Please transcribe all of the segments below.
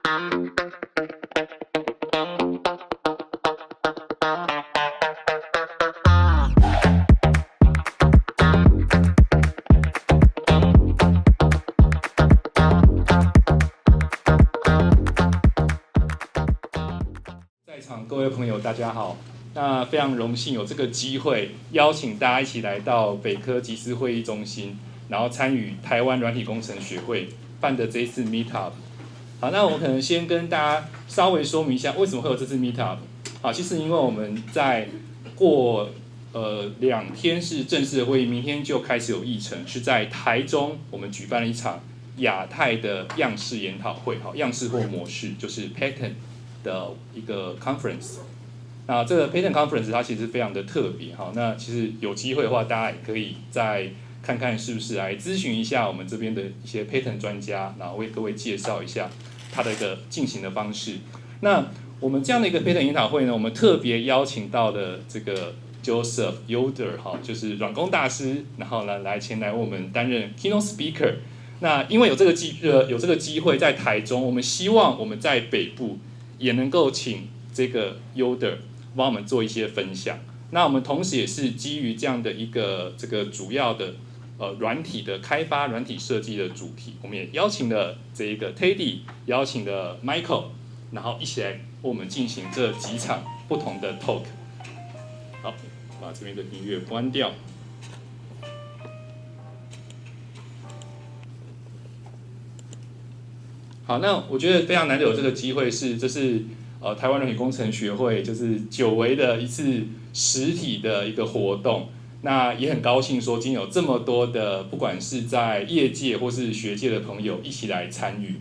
在场各位朋友，大家好。那非常荣幸有这个机会，邀请大家一起来到北科集思会议中心，然后参与台湾软体工程学会办的这一次 Meetup。好，那我可能先跟大家稍微说明一下，为什么会有这次 Meetup。好，其实因为我们在过2天是正式的会议，明天就开始有议程，是在台中我们举办了一场亚太的样式研讨会，好，样式或模式就是 Pattern 的一个 conference。那这个 Pattern Conference 它其实非常的特别，好，那其实有机会的话，大家也可以再看看是不是来咨询一下我们这边的一些 Pattern 专家，然后为各位介绍一下它的一个进行的方式。那我们这样的一个 Pattern 研讨会呢，我们特别邀请到的这个 Yoder 哈，就是软工大师，然后呢前来为我们担任 Keynote Speaker。那因为有这个机会在台中，我们希望我们在北部也能够请这个 Yoder 帮我们做一些分享。那我们同时也是基于这样的一个这个主要的软体的开发、软体设计的主题，我们也邀请了这一个 Teddy， 邀请了 Michael， 然后一起来为我们进行这几场不同的 talk。好，把这边的音乐关掉。好，那我觉得非常难得有这个机会这是台湾软体工程学会就是久违的一次实体的一个活动。那也很高兴说今天有这么多的不管是在业界或是学界的朋友一起来参与。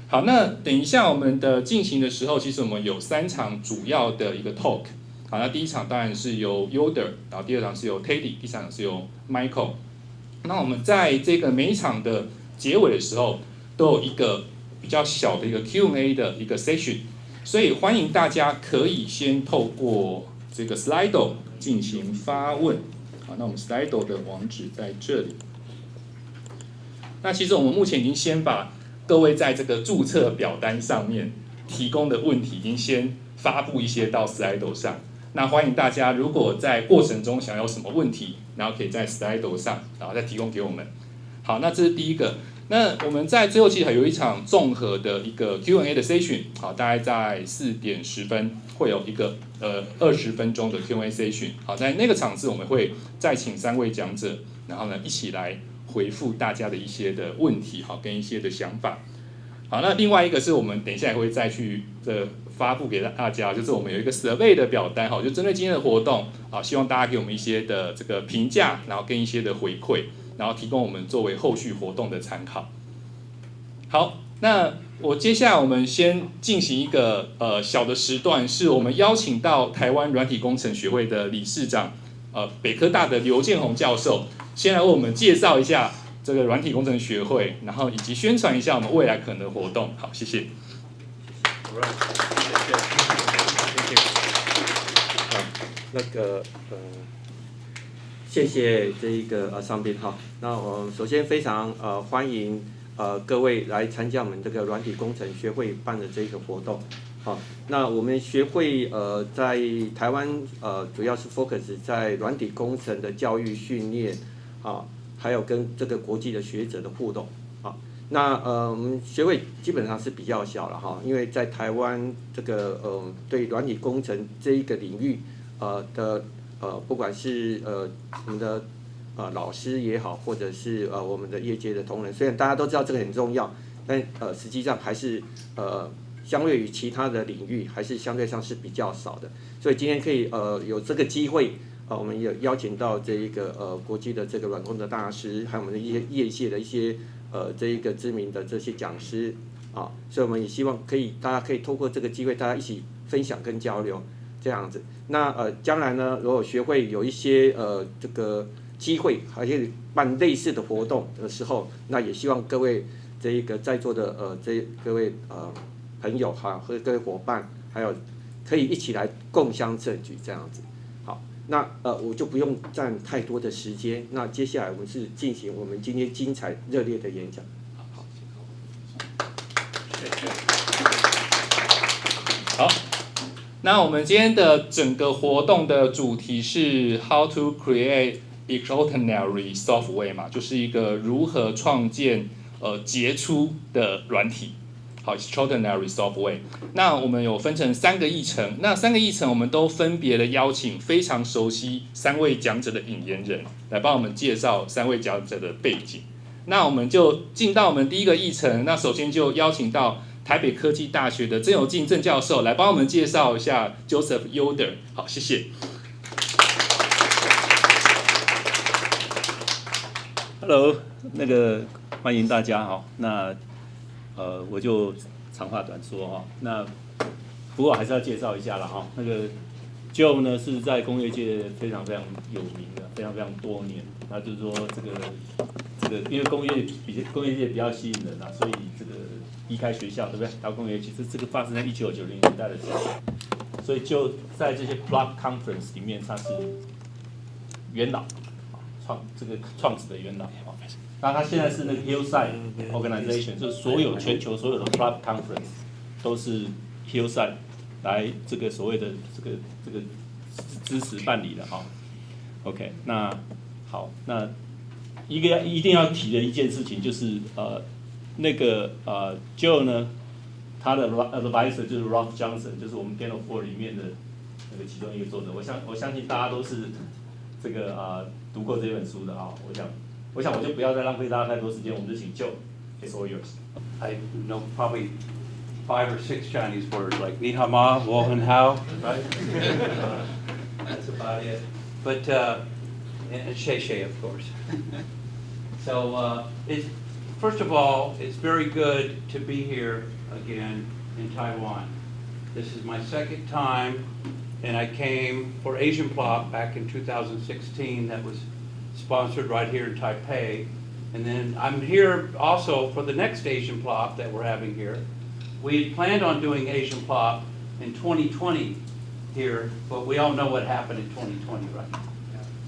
好，那等一下我们的进行的时候，其实我们有3场主要的一个 talk。好，那第一场当然是由 Yoder， 然后第2场是由 Teddy， 第3场是由 Michael。那我们在这个每一场的结尾的时候，都有一个比较小的一个 Q&A 的一个 session， 所以欢迎大家可以先透过这个 Slido 进行发问。好，那我们 Slido 的网址在这里。那其实我们目前已经先把各位在这个注册表单上面提供的问题，已经先发布一些到 Slido 上。那欢迎大家，如果在过程中想要什么问题，然后可以在 Slido 上，然后再提供给我们。好，那这是第一个。那我们在最后其实还有一场综合的一个 Q&A 的 session， 好，大概在4点10分会有一个20分钟的 Q&A session， 好，在那个场次我们会再请3位讲者，然后呢一起来回复大家的一些的问题，好，跟一些的想法。好，那另外一个是我们等一下也会再去发布给大家，就是我们有一个 survey 的表单，好，就针对今天的活动，好，希望大家给我们一些的这个评价，然后跟一些的回馈，然后提供我们作为后续活动的参考。好，那接下来我们先进行一个小的时段，是我们邀请到台湾软体工程学会的理事长北科大的刘建宏教授，先来为我们介绍一下这个软体工程学会，然后以及宣传一下我们未来可能的活动。好，谢谢。谢谢这一个上宾哈。那我首先非常欢迎各位来参加我们这个软体工程学会办的这个活动。好，那我们学会在台湾主要是 focus 在软体工程的教育训练啊，还有跟这个国际的学者的互动。好，那我们学会基本上是比较小了哈，因为在台湾这个对软体工程这一个领域不管是我们的老师也好，或者是我们的业界的同仁，虽然大家都知道这个很重要，但实际上还是相对于其他的领域，还是相对上是比较少的。所以今天可以有这个机会，我们也邀请到这一个国际的这个软工的大师，还有我们的一些业界的一些这一个知名的这些讲师啊，所以我们也希望大家可以透过这个机会，大家一起分享跟交流。这样子，那将来呢，如果学会有一些这个机会，还可以办类似的活动的时候，那也希望各位这一个在座的各位朋友哈和各位伙伴，还有可以一起来共襄盛举这样子。好，那我就不用占太多的时间，那接下来我们是进行我们今天精彩热烈的演讲。好，谢谢。好，那我们今天的整个活动的主题是 How to create extraordinary software 嘛，就是一个如何创建杰出的软体。好 ，extraordinary software。那我们有分成3个议程，那3个议程我们都分别的邀请非常熟悉3位讲者的引言人来帮我们介绍3位讲者的背景。那我们就进到我们第一个议程，那首先就邀请到台北科技大学的郑有进郑教授来帮我们介绍一下 Joseph Yoder。好，谢谢。Hello， 欢迎大家哈。那我就长话短说哈。那不过还是要介绍一下啦哈。Joe 呢是在工业界非常非常有名的，非常非常多年。那就是说这个，因为工业界比较吸引人啊，所以这个离开学校对不对？到工业界，这个发生在1990年代的时候，所以就在这些 Block Conference 里面，他是元老，创始的元老。那他现在是那个 Hillside Organization， 就是全球所有的 Block Conference 都是 Hillside 来这个所谓的这个支持办理的哈。OK， 那好，那一定要提的一件事情就是Joe 呢，他的 advisor 就是 Ralph Johnson， 就是我们 Game of War 里面的其中一个作者。我相信大家都是读过这本书的啊。我想我就不要再浪费大家太多时间，我们就请 Joe。It's all yours. I know probably 5 or 6 Chinese words like ni hao ma, wo hen hao, right? That's about it. But and shay shay, of course. So first of all, it's very good to be here again in Taiwan. This is my 2nd time, and I came for Asian Plop back in 2016. That was sponsored right here in Taipei. And then I'm here also for the next Asian Plop that we're having here. We had planned on doing Asian Plop in 2020 here, but we all know what happened in 2020, right?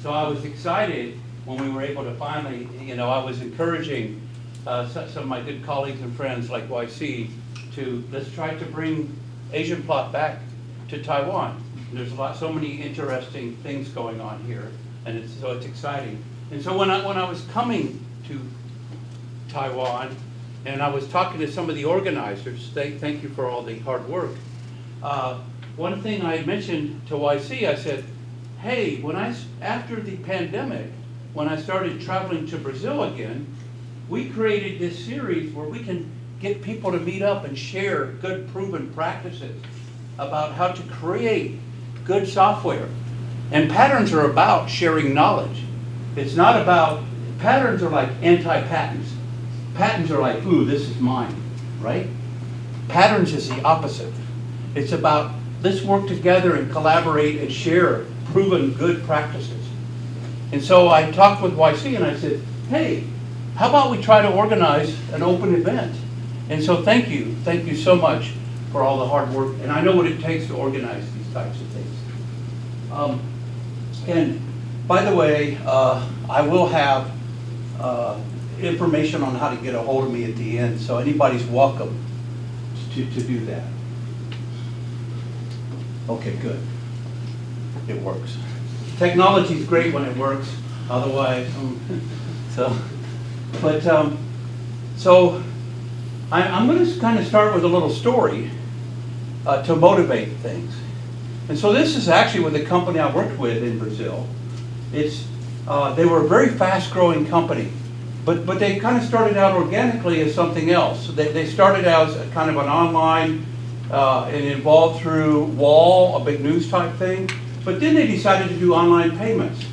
So I was excited when we were able to finally, I was encouraging some of my good colleagues and friends like YC to let's try to bring Asian Plop back to Taiwan. And there's so many interesting things going on here, and it's exciting. And so when I was coming to Taiwan, and I was talking to some of the organizers, thank you for all the hard work. One thing I had mentioned to YC, I said, hey, after the pandemic, when I started traveling to Brazil again, we created this series where we can get people to meet up and share good proven practices about how to create good software. And patterns are about sharing knowledge. It's not about, patterns are like anti-patents. Patents are like, ooh, this is mine, right? Patterns is the opposite. It's about, let's work together and collaborate and share proven good practices. And so I talked with YC and I said, hey, how about we try to organize an open event? And so thank you so much for all the hard work. And I know what it takes to organize these types of things. And by the way, I will have information on how to get a hold of me at the end, so anybody's welcome to do that. Okay, good. It works. Technology is great when it works. Otherwise, so I'm going to kind of start with a little story to motivate things. And so this is actually with a company I worked with in Brazil. They were a very fast-growing company, but they kind of started out organically as something else. They started out as kind of an online and involved through Wall, a big news type thing. But then they decided to do online payments,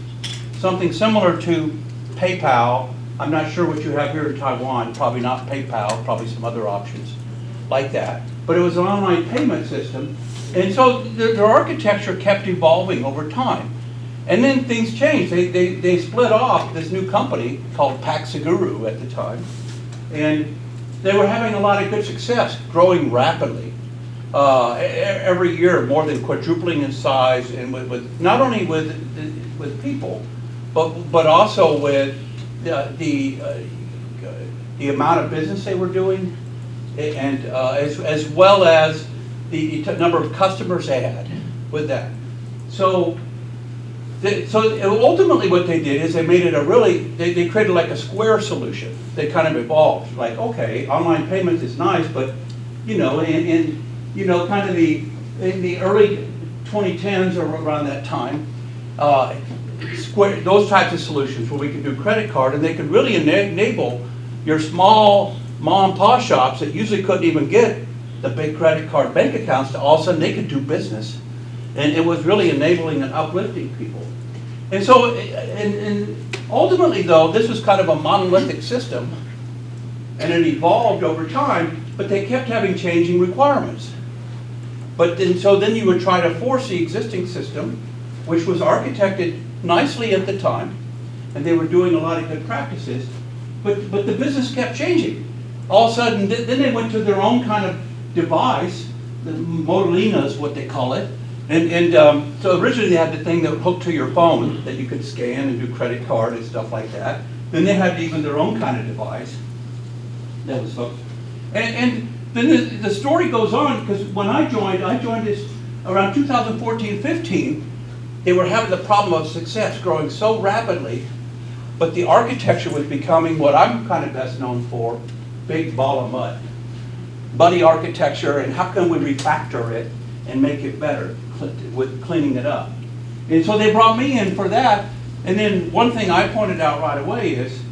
something similar to PayPal. I'm not sure what you have here in Taiwan, probably not PayPal, probably some other options like that. But it was an online payment system. And so their architecture kept evolving over time. And then things changed. They split off this new company called PagSeguro at the time. And they were having a lot of good success, growing rapidly. Every year, more than quadrupling in size, and with not only with people, but also with the amount of business they were doing, and as well as the number of customers they had with that. So ultimately what they did is they made it they created like a square solution. They kind of evolved, like, okay, online payments is nice, but, you know, in kind of in the early 2010s or around that time, those types of solutions where we could do credit card, and they could really enable your small mom and pop shops that usually couldn't even get the big credit card bank accounts to all of a sudden they could do business. And it was really enabling and uplifting people. And so, and ultimately though, this was kind of a monolithic system, and it evolved over time, but they kept having changing requirements. So then you would try to force the existing system, which was architected nicely at the time, and they were doing a lot of good practices, but the business kept changing. All of a sudden, then they went to their own kind of device, the Modellina is what they call it, and so originally they had the thing that would hook to your phone that you could scan and do credit card and stuff like that. Then they had even their own kind of device that was hooked. And then the story goes on, because when I joined this around 2014-15, they were having the problem of success growing so rapidly, but the architecture was becoming what I'm kind of best known for, big ball of mud. Muddy architecture, and how can we refactor it and make it better with cleaning it up? And so they brought me in for that, and then one thing I pointed out right away is,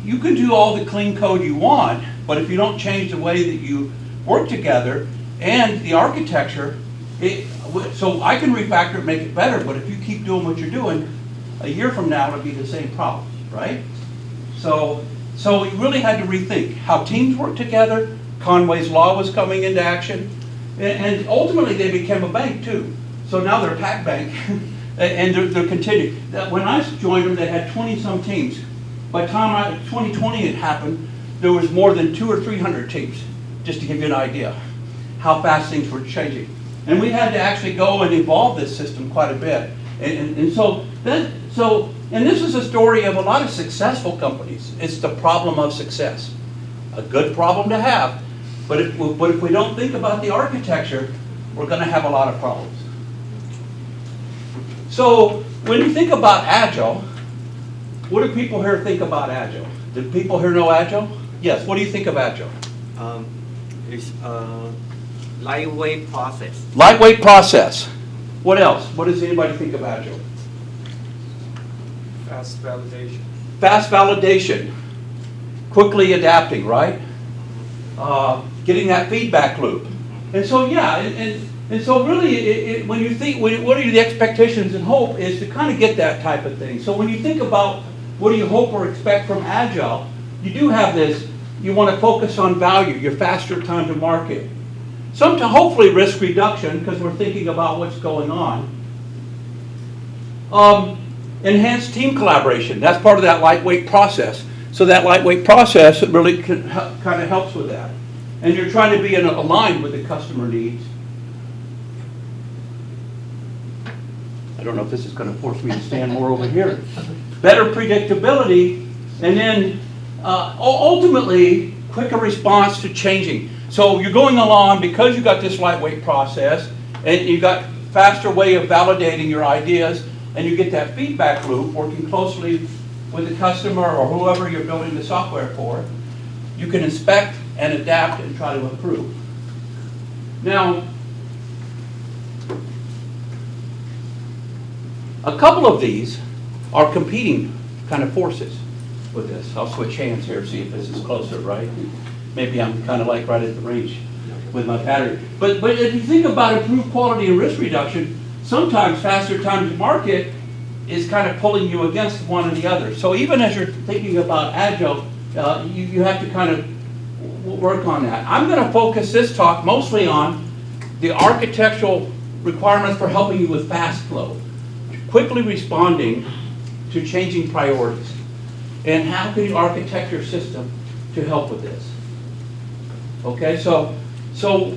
you can do all the clean code you want, but if you don't change the way that you work together and the architecture, so I can refactor it, make it better, but if you keep doing what you're doing, a year from now it'll be the same problem, right? So we really had to rethink how teams work together. Conway's Law was coming into action, and ultimately they became a bank too. So now they're a pack bank, and they're continuing. When I joined them, they had 20-some teams. By the time 2020 had happened, there was more than 200 or 300 teams, just to give you an idea how fast things were changing. And we had to actually go and evolve this system quite a bit. And so this is a story of a lot of successful companies. It's the problem of success. A good problem to have, but if we don't think about the architecture, we're going to have a lot of problems. So when you think about Agile, what do people here think about Agile? Do people here know Agile? Yes, what do you think of Agile? It's a lightweight process. Lightweight process. What else? What does anybody think of Agile? Fast validation. Fast validation. Quickly adapting, right? Getting that feedback loop. And so, yeah, and so really, when you think, what are the expectations and hope is to kind of get that type of thing. So when you think about what do you hope or expect from Agile, you do have this, you want to focus on value, your faster time to market. Sometimes, hopefully risk reduction, because we're thinking about what's going on. Enhanced team collaboration, that's part of that lightweight process. So that lightweight process really kind of helps with that. And you're trying to be aligned with the customer needs. I don't know if this is going to force me to stand more over here. Better predictability, and then ultimately quicker response to changing. So you're going along because you got this lightweight process, and you got faster way of validating your ideas, and you get that feedback loop working closely with the customer or whoever you're building the software for. You can inspect and adapt and try to improve. Now, a couple of these are competing kind of forces with this. I'll switch hands here, see if this is closer, right? Maybe I'm kind of like right at the range with my battery. But if you think about improved quality and risk reduction, sometimes faster time to market is kind of pulling you against one or the other. So even as you're thinking about Agile, you have to kind of work on that. I'm going to focus this talk mostly on the architectural requirements for helping you with fast flow, quickly responding to changing priorities, and how can you architect your system to help with this. Okay, so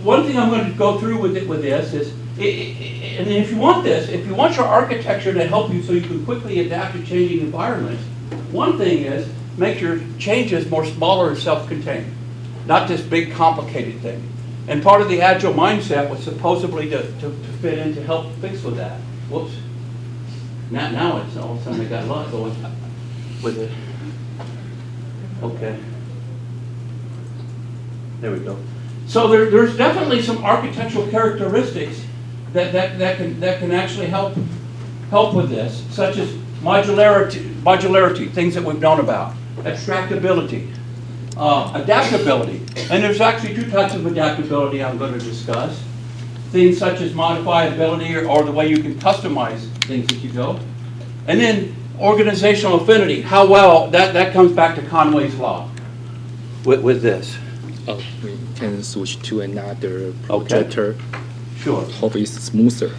one thing I'm going to go through with this is, and if you want this, if you want your architecture to help you so you can quickly adapt to changing environments, one thing is make your changes more smaller and self-contained, not this big complicated thing. And part of the agile mindset was supposedly to fit in to help fix with that. Whoops. Now it's all of a sudden I got a lot going with it. Okay. There we go. So there's definitely some architectural characteristics that can actually help with this, such as modularity, things that we've known about, abstractability, adaptability. And there's actually two types of adaptability I'm going to discuss. Things such as modifiability or the way you can customize things as you go. And then organizational affinity, how well, that comes back to Conway's law with this. Oh, we can switch to another Okay. projector. Sure. Hope it's smoother.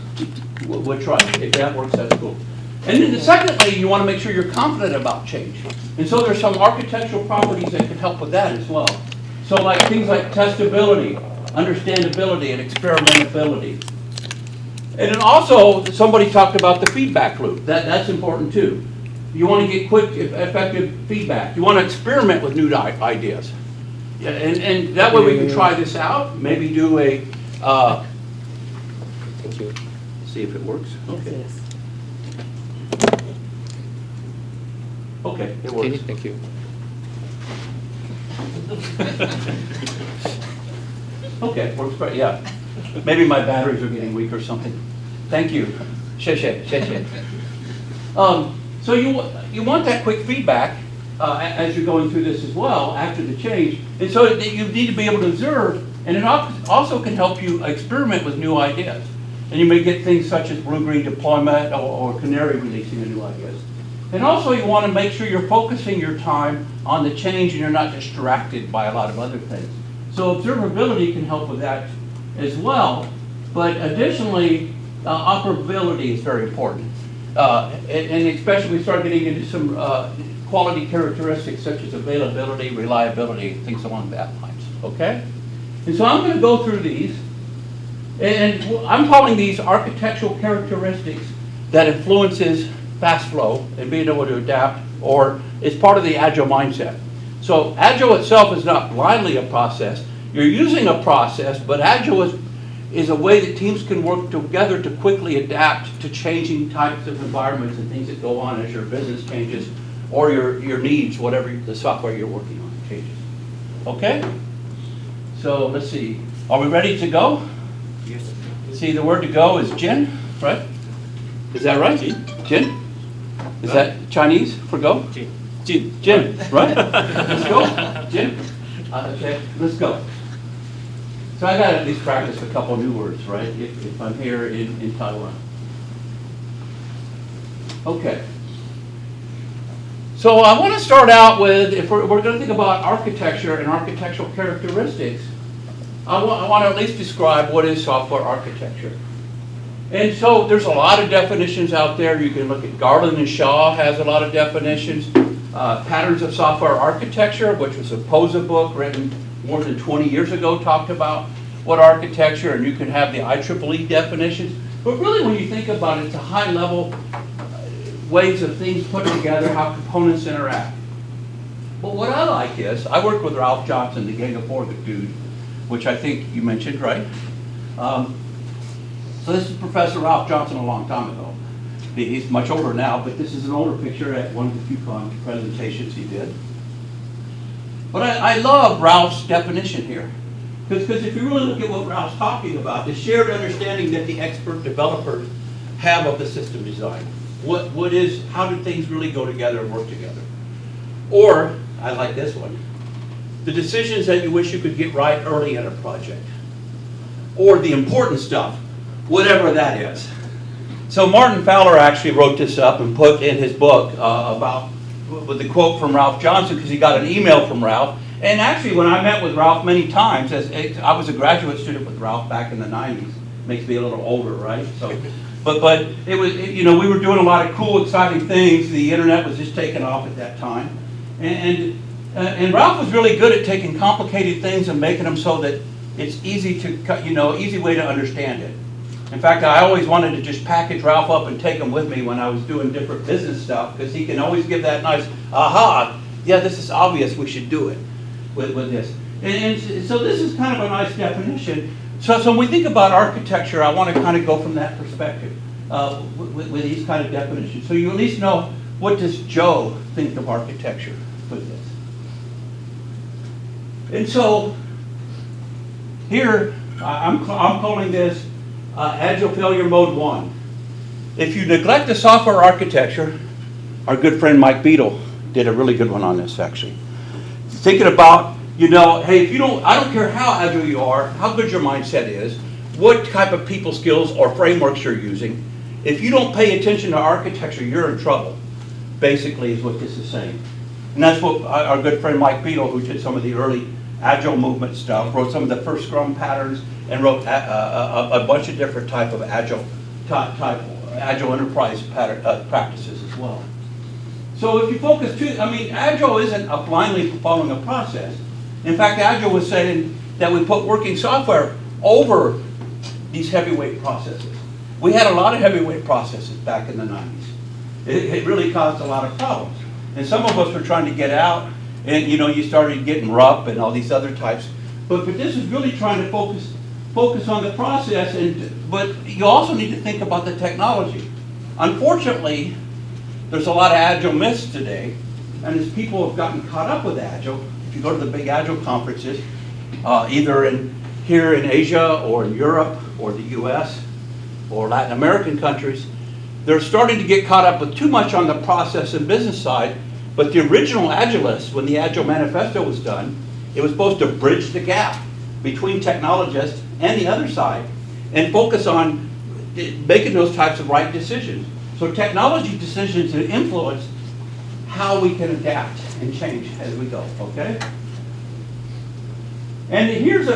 We'll try. If that works, that's cool. And then secondly, you want to make sure you're confident about change. And so there's some architectural properties that can help with that as well. So like things like testability, understandability, and experimentability. And then also, somebody talked about the feedback loop. That's important too. You want to get quick, effective feedback. You want to experiment with new ideas. Yeah, and that way we can try this out, maybe do a, Thank you. see if it works. Okay. Okay, it Okay, works. thank you. Okay, works great, yeah. Maybe my batteries are getting weak or something. Thank you. Xie xie. So you want that quick feedback as you're going through this as well after the change. And so you need to be able to observe, and it also can help you experiment with new ideas. And you may get things such as blue-green deployment or canary releasing of new ideas. And also you want to make sure you're focusing your time on the change and you're not distracted by a lot of other things. So observability can help with that as well. But additionally, operability is very important. And especially we start getting into some quality characteristics such as availability, reliability, things along that lines, okay? And so I'm going to go through these, and I'm calling these architectural characteristics that influences fast flow and being able to adapt, or is part of the agile mindset. So agile itself is not blindly a process. You're using a process, but agile is a way that teams can work together to quickly adapt to changing types of environments and things that go on as your business changes or your needs, whatever the software you're working on changes. Okay? So let's see. Are we ready to go? Yes. See, the word to go is Jin, right? Is that right? Jin? Is that Chinese for go? Jin, right? Let's go. Jin? Okay, let's go. So I got to at least practice a couple new words, right? If I'm here in Taiwan. Okay. So I want to start out with, if we're going to think about architecture and architectural characteristics, I want to at least describe what is software architecture. And so there's a lot of definitions out there. You can look at Garland and Shaw has a lot of definitions. Patterns of Software Architecture, which was a POSA book written more than 20 years ago, talked about what architecture, and you can have the IEEE definitions. But really when you think about it, it's a high level ways of things put together, how components interact. But what I like is, I worked with Ralph Johnson, the Gang of Four dude, which I think you mentioned, right? So this is Professor Ralph Johnson a long time ago. He's much older now, but this is an older picture at one of the QCon presentations he did. But I love Ralph's definition here. Because if you really look at what Ralph's talking about, the shared understanding that the expert developers have of the system design. How do things really go together and work together? Or, I like this one, the decisions that you wish you could get right early in a project. Or the important stuff, whatever that is. So Martin Fowler actually wrote this up and put in his book with the quote from Ralph Johnson, because he got an email from Ralph. And actually, when I met with Ralph many times, I was a graduate student with Ralph back in the 90s. Makes me a little older, right? So, but it was, we were doing a lot of cool, exciting things. The internet was just taking off at that time, and Ralph was really good at taking complicated things and making them so that it's easy to, easy way to understand it. In fact, I always wanted to just package Ralph up and take him with me when I was doing different business stuff, because he can always give that nice, aha, yeah, this is obvious, we should do it with this. And so this is kind of a nice definition. So when we think about architecture, I want to kind of go from that perspective with these kind of definitions. So you at least know, what does Joe think of architecture with this? And so here, I'm calling this Agile Failure Mode 1. If you neglect the software architecture, our good friend Mike Beadle did a really good one on this actually. Thinking about, you know, hey, if you don't, I don't care how agile you are, how good your mindset is, what type of people skills or frameworks you're using, if you don't pay attention to architecture, you're in trouble, basically is what this is saying. And that's what our good friend Mike Beadle, who did some of the early agile movement stuff, wrote some of the first Scrum patterns, and wrote a bunch of different type of agile enterprise practices as well. So if you focus too, I mean, agile isn't a blindly following a process. In fact, agile was saying that we put working software over these heavyweight processes. We had a lot of heavyweight processes back in the 90s. It really caused a lot of problems. And some of us were trying to get out, and you know, you started getting RUP and all these other types. But this is really trying to focus on the process, but you also need to think about the technology. Unfortunately, there's a lot of agile myths today, and as people have gotten caught up with agile, if you go to the big agile conferences, either here in Asia or in Europe or the US or Latin American countries, they're starting to get caught up with too much on the process and business side. But the original Agilists, when the Agile Manifesto was done, it was supposed to bridge the gap between technologists and the other side and focus on making those types of right decisions. So technology decisions influence how we can adapt and change as we go, okay? And here's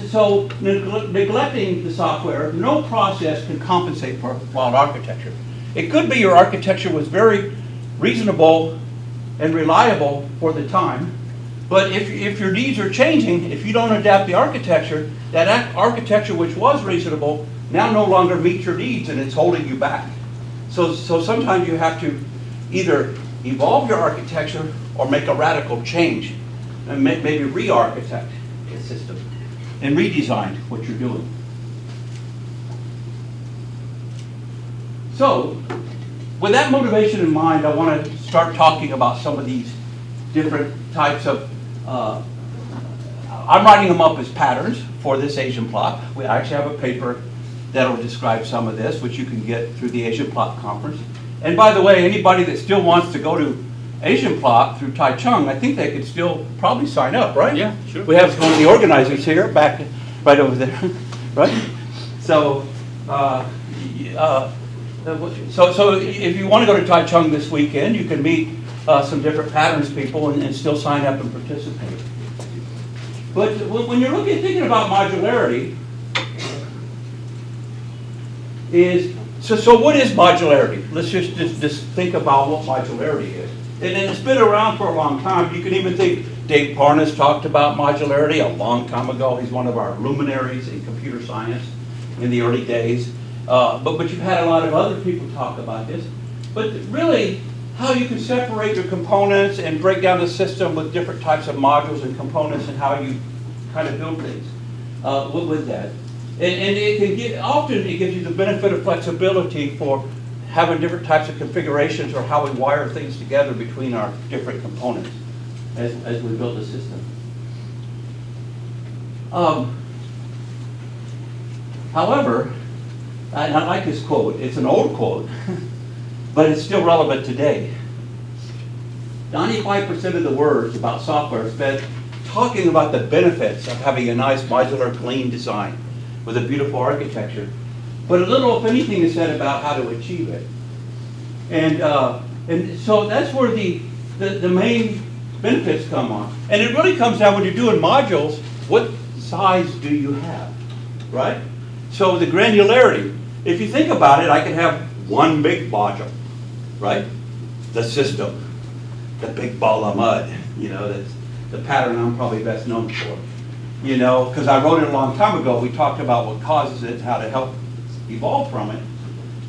so neglecting the software, no process can compensate for flawed architecture. It could be your architecture was very reasonable and reliable for the time, but if your needs are changing, if you don't adapt the architecture, that architecture which was reasonable now no longer meets your needs and it's holding you back. So sometimes you have to either evolve your architecture or make a radical change and maybe re-architect the system and redesign what you're doing. So, with that motivation in mind, I want to start talking about some of these different types of, I'm writing them up as patterns for this Asian plot. We actually have a paper that'll describe some of this, which you can get through the Asian Plot Conference. And by the way, anybody that still wants to go to Asian Plot through Tai Chung, I think they could still probably sign up, right? Yeah, sure. We have one of the organizers here, right over there, right? So, so if you want to go to Tai Chung this weekend, you can meet some different patterns people and still sign up and participate. But when you're thinking about modularity, so what is modularity? Let's just think about what modularity is. And it's been around for a long time. You can even think Dave Parnas talked about modularity a long time ago. He's one of our luminaries in computer science in the early days. But you've had a lot of other people talk about this. But really, how you can separate your components and break down the system with different types of modules and components and how you kind of build things with that. And it can often it gives you the benefit of flexibility for having different types of configurations or how we wire things together between our different components as we build the system. However, and I like this quote, it's an old quote, but it's still relevant today. 95% of the words about software is spent talking about the benefits of having a nice modular clean design with a beautiful architecture. But a little, if anything, is said about how to achieve it. And so that's where the main benefits come on. And it really comes down when you're doing modules, what size do you have, right? So the granularity, if you think about it, I could have one big module, right? The system, the big ball of mud, you know, that's the pattern I'm probably best known for. You know, because I wrote it a long time ago, we talked about what causes it, how to help evolve from it.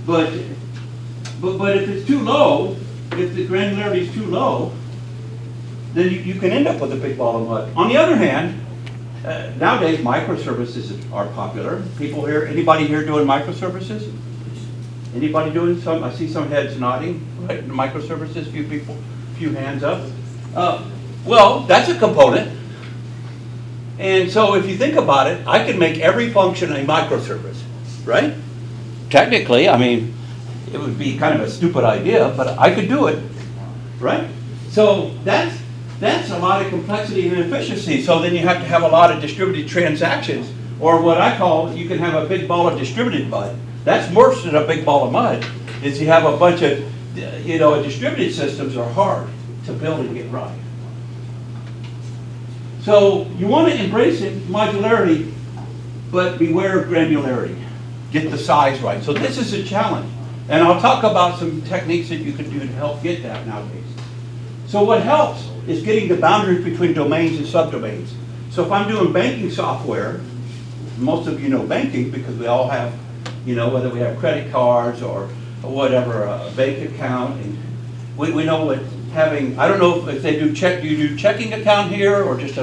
But if it's too low, if the granularity is too low, then you can end up with a big ball of mud. On the other hand, Nowadays, microservices are popular. People here, anybody here doing microservices? Anybody doing some? I see some heads nodding, right? Microservices, few people, few hands up. Well, that's a component. And so if you think about it, I can make every function a microservice, right? Technically, I mean, it would be kind of a stupid idea, but I could do it, right? So that's a lot of complexity and efficiency. So then you have to have a lot of distributed transactions, or what I call, you can have a big ball of distributed mud. That's worse than a big ball of mud, is you have a bunch of, distributed systems are hard to build and get right. So you want to embrace it, modularity, but beware of granularity. Get the size right. So this is a challenge. And I'll talk about some techniques that you can do to help get that nowadays. So what helps is getting the boundaries between domains and subdomains. So if I'm doing banking software, most of you know banking because we all have, whether we have credit cards or whatever, a bank account. And we know what having, I don't know if they do you do checking account here or just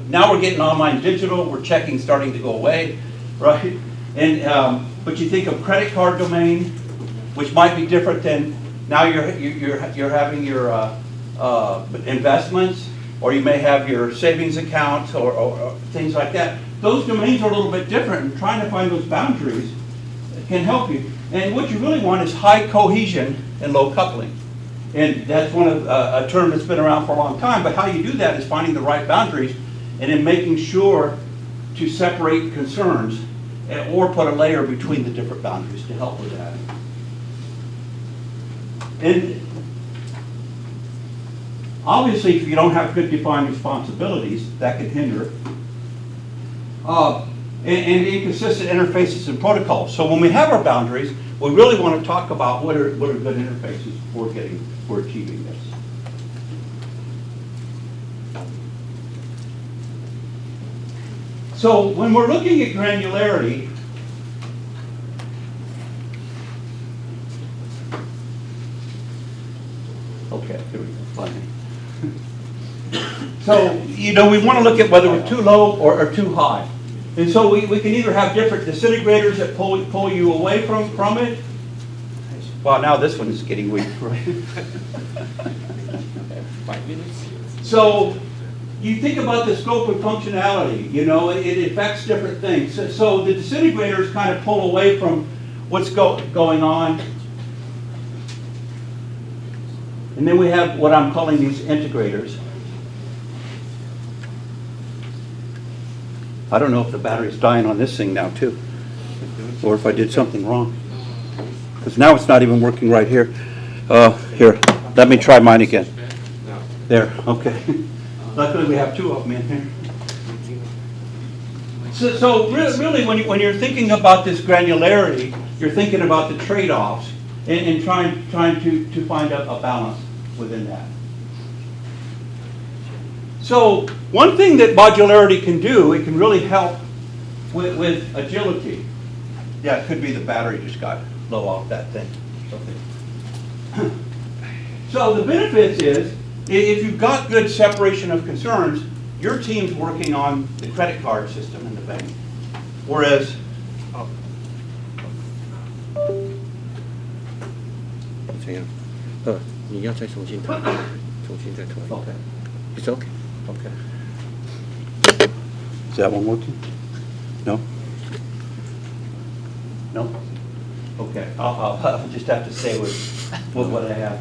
now we're getting online digital, we're checking starting to go away, right? And but you think of credit card domain, which might be different than now you're having your investments, or you may have your savings account or things like that. Those domains are a little bit different, and trying to find those boundaries can help you. And what you really want is high cohesion and low coupling. And that's one of a term that's been around for a long time, but how you do that is finding the right boundaries and then making sure to separate concerns or put a layer between the different boundaries to help with that. And obviously, if you don't have good defined responsibilities, that can hinder. And inconsistent interfaces and protocols. So when we have our boundaries, we really want to talk about what are good interfaces for achieving this. So when we're looking at granularity, okay, here we go, finally. So, we want to look at whether we're too low or too high. And so we can either have different disintegrators that pull you away from it. Wow, now this one is getting weak, right? 5 minutes. So you think about the scope and functionality, it affects different things. So the disintegrators kind of pull away from what's going on. And then we have what I'm calling these integrators. I don't know if the battery's dying on this thing now too, or if I did something wrong. Because now it's not even working right here. Here, let me try mine again. There, okay. Luckily we have two of them in here. So really when you're thinking about this granularity, you're thinking about the trade-offs and trying to find a balance within that. So one thing that modularity can do, it can really help with agility. Yeah, it could be the battery just got low off that thing. So the benefits is, if you've got good separation of concerns, your team's working on the credit card system in the bank. Whereas, okay. It's okay. Okay. Is that one working? No? No? Okay. I'll just have to stay with what I have.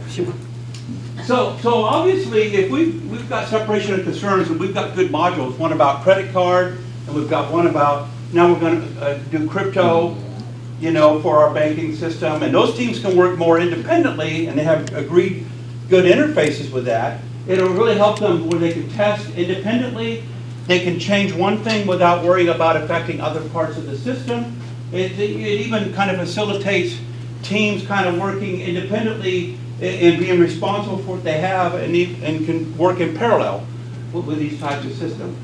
So obviously, if we've got separation of concerns and we've got good modules, one about credit card, and we've got one about, now we're going to do crypto, for our banking system, and those teams can work more independently, and they have agreed good interfaces with that. It'll really help them where they can test independently. They can change one thing without worrying about affecting other parts of the system. It even kind of facilitates teams kind of working independently and being responsible for what they have and can work in parallel with these types of systems.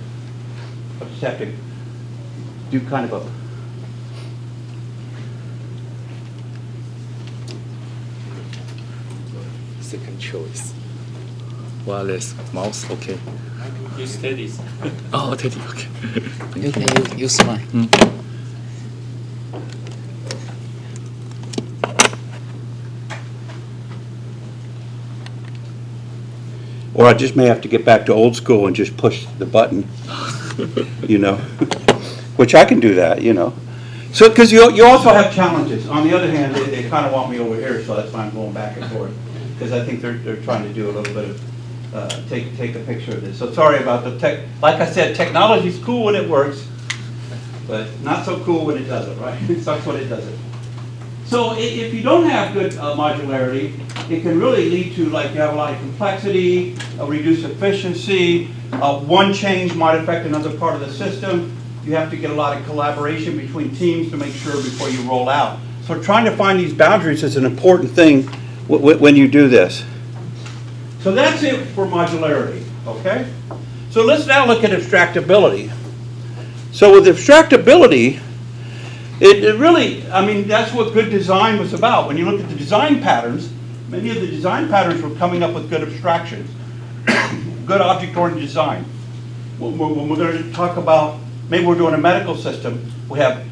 I just have to do kind of a second choice. wireless mouse. Okay. Use Teddy's. Oh, Teddy. Okay. You can use mine. Or I just may have to get back to old school and just push the button, you know, which I can do that, you know. So, because you also have challenges. On the other hand, they kind of want me over here, so that's why I'm going back and forth, because I think they're trying to do a little bit of, take a picture of this. So sorry about the tech. Like I said, technology's cool when it works, but not so cool when it doesn't, right? It sucks when it doesn't. So if you don't have good modularity, it can really lead to, like, you have a lot of complexity, reduced efficiency, one change might affect another part of the system. You have to get a lot of collaboration between teams to make sure before you roll out. So trying to find these boundaries is an important thing when you do this. So that's it for modularity, okay? So let's now look at abstractability. So with abstractability, it really, I mean, that's what good design was about. When you look at the design patterns, many of the design patterns were coming up with good abstractions, good object-oriented design. When we're going to talk about, maybe we're doing a medical system, we have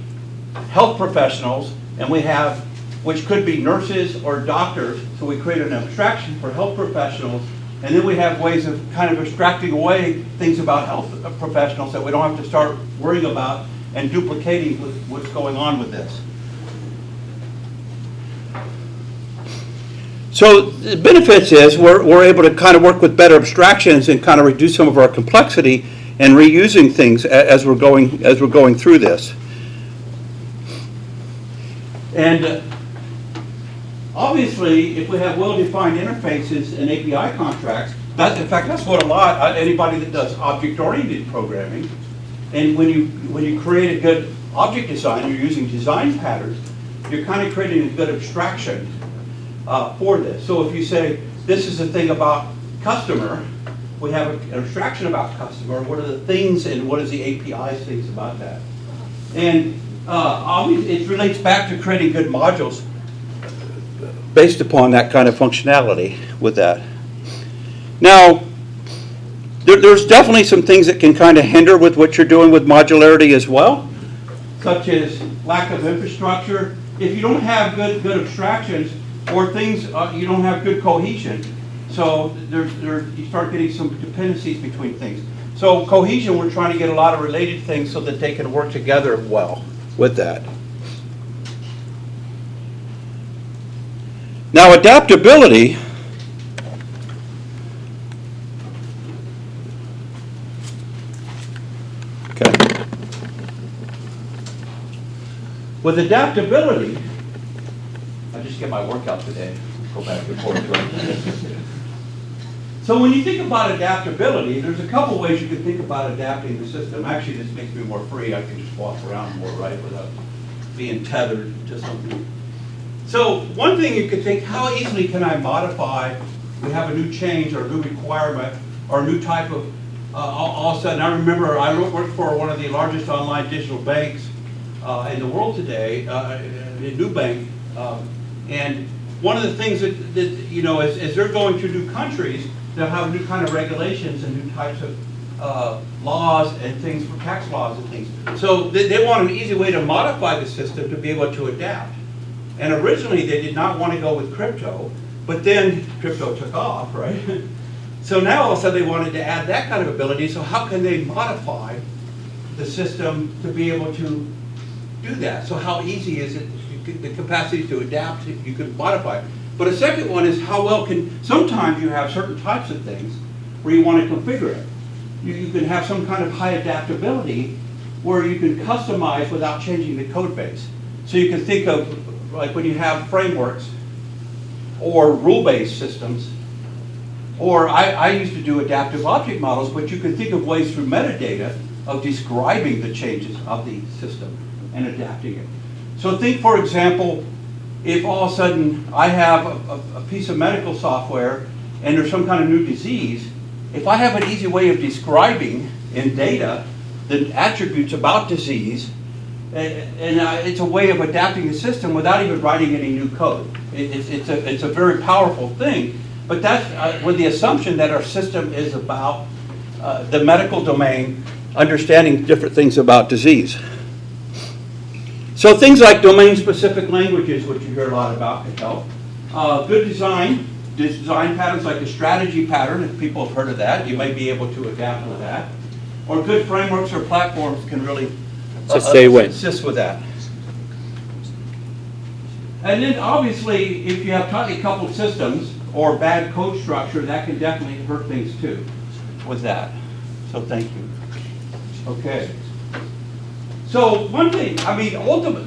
health professionals, and we have, which could be nurses or doctors, so we create an abstraction for health professionals, and then we have ways of kind of abstracting away things about health professionals that we don't have to start worrying about and duplicating what's going on with this. So the benefits is we're able to kind of work with better abstractions and kind of reduce some of our complexity and reusing things as we're going through this. And obviously, if we have well-defined interfaces and API contracts, in fact, that's what anybody that does object-oriented programming, and when you create a good object design, you're using design patterns, you're kind of creating a good abstraction for this. So if you say, this is the thing about customer, we have an abstraction about customer, what are the things and what is the API things about that? And it relates back to creating good modules based upon that kind of functionality with that. Now, there's definitely some things that can kind of hinder with what you're doing with modularity as well, such as lack of infrastructure. If you don't have good abstractions or things, you don't have good cohesion. So you start getting some dependencies between things. So cohesion, we're trying to get a lot of related things so that they can work together well with that. Now, adaptability. Okay. With adaptability, I just get my workout today. Go back and forth. So when you think about adaptability, there's a couple ways you can think about adapting the system. Actually, this makes me more free. I can just walk around more, right, without being tethered to something. So one thing you could think, how easily can I modify? We have a new change or a new requirement or a new type of, all of a sudden, I remember I worked for one of the largest online digital banks in the world today, Nubank, and one of the things that you know, as they're going to new countries, they'll have new kind of regulations and new types of laws and things for tax laws and things. So they want an easy way to modify the system to be able to adapt. And originally they did not want to go with crypto, but then crypto took off, right? So now all of a sudden they wanted to add that kind of ability. So how can they modify the system to be able to do that? So how easy is it? The capacity to adapt, you could modify it. But a second one is how well sometimes you have certain types of things where you want to configure it. You can have some kind of high adaptability where you can customize without changing the code base. So you can think of, like when you have frameworks or rule-based systems, or I used to do adaptive object models, but you can think of ways through metadata of describing the changes of the system and adapting it. So think, for example, if all of a sudden I have a piece of medical software and there's some kind of new disease, if I have an easy way of describing in data the attributes about disease, it's a way of adapting the system without even writing any new code. It's a very powerful thing But that's with the assumption that our system is about the medical domain, understanding different things about disease. So things like domain-specific languages, which you hear a lot about, can help. Good design patterns like the strategy pattern, if people have heard of that, you may be able to adapt to that. Or good frameworks or platforms can really assist with that. And then obviously, if you have tightly coupled systems or bad code structure, that can definitely hurt things too with that. So thank you. Okay. So one thing, I mean,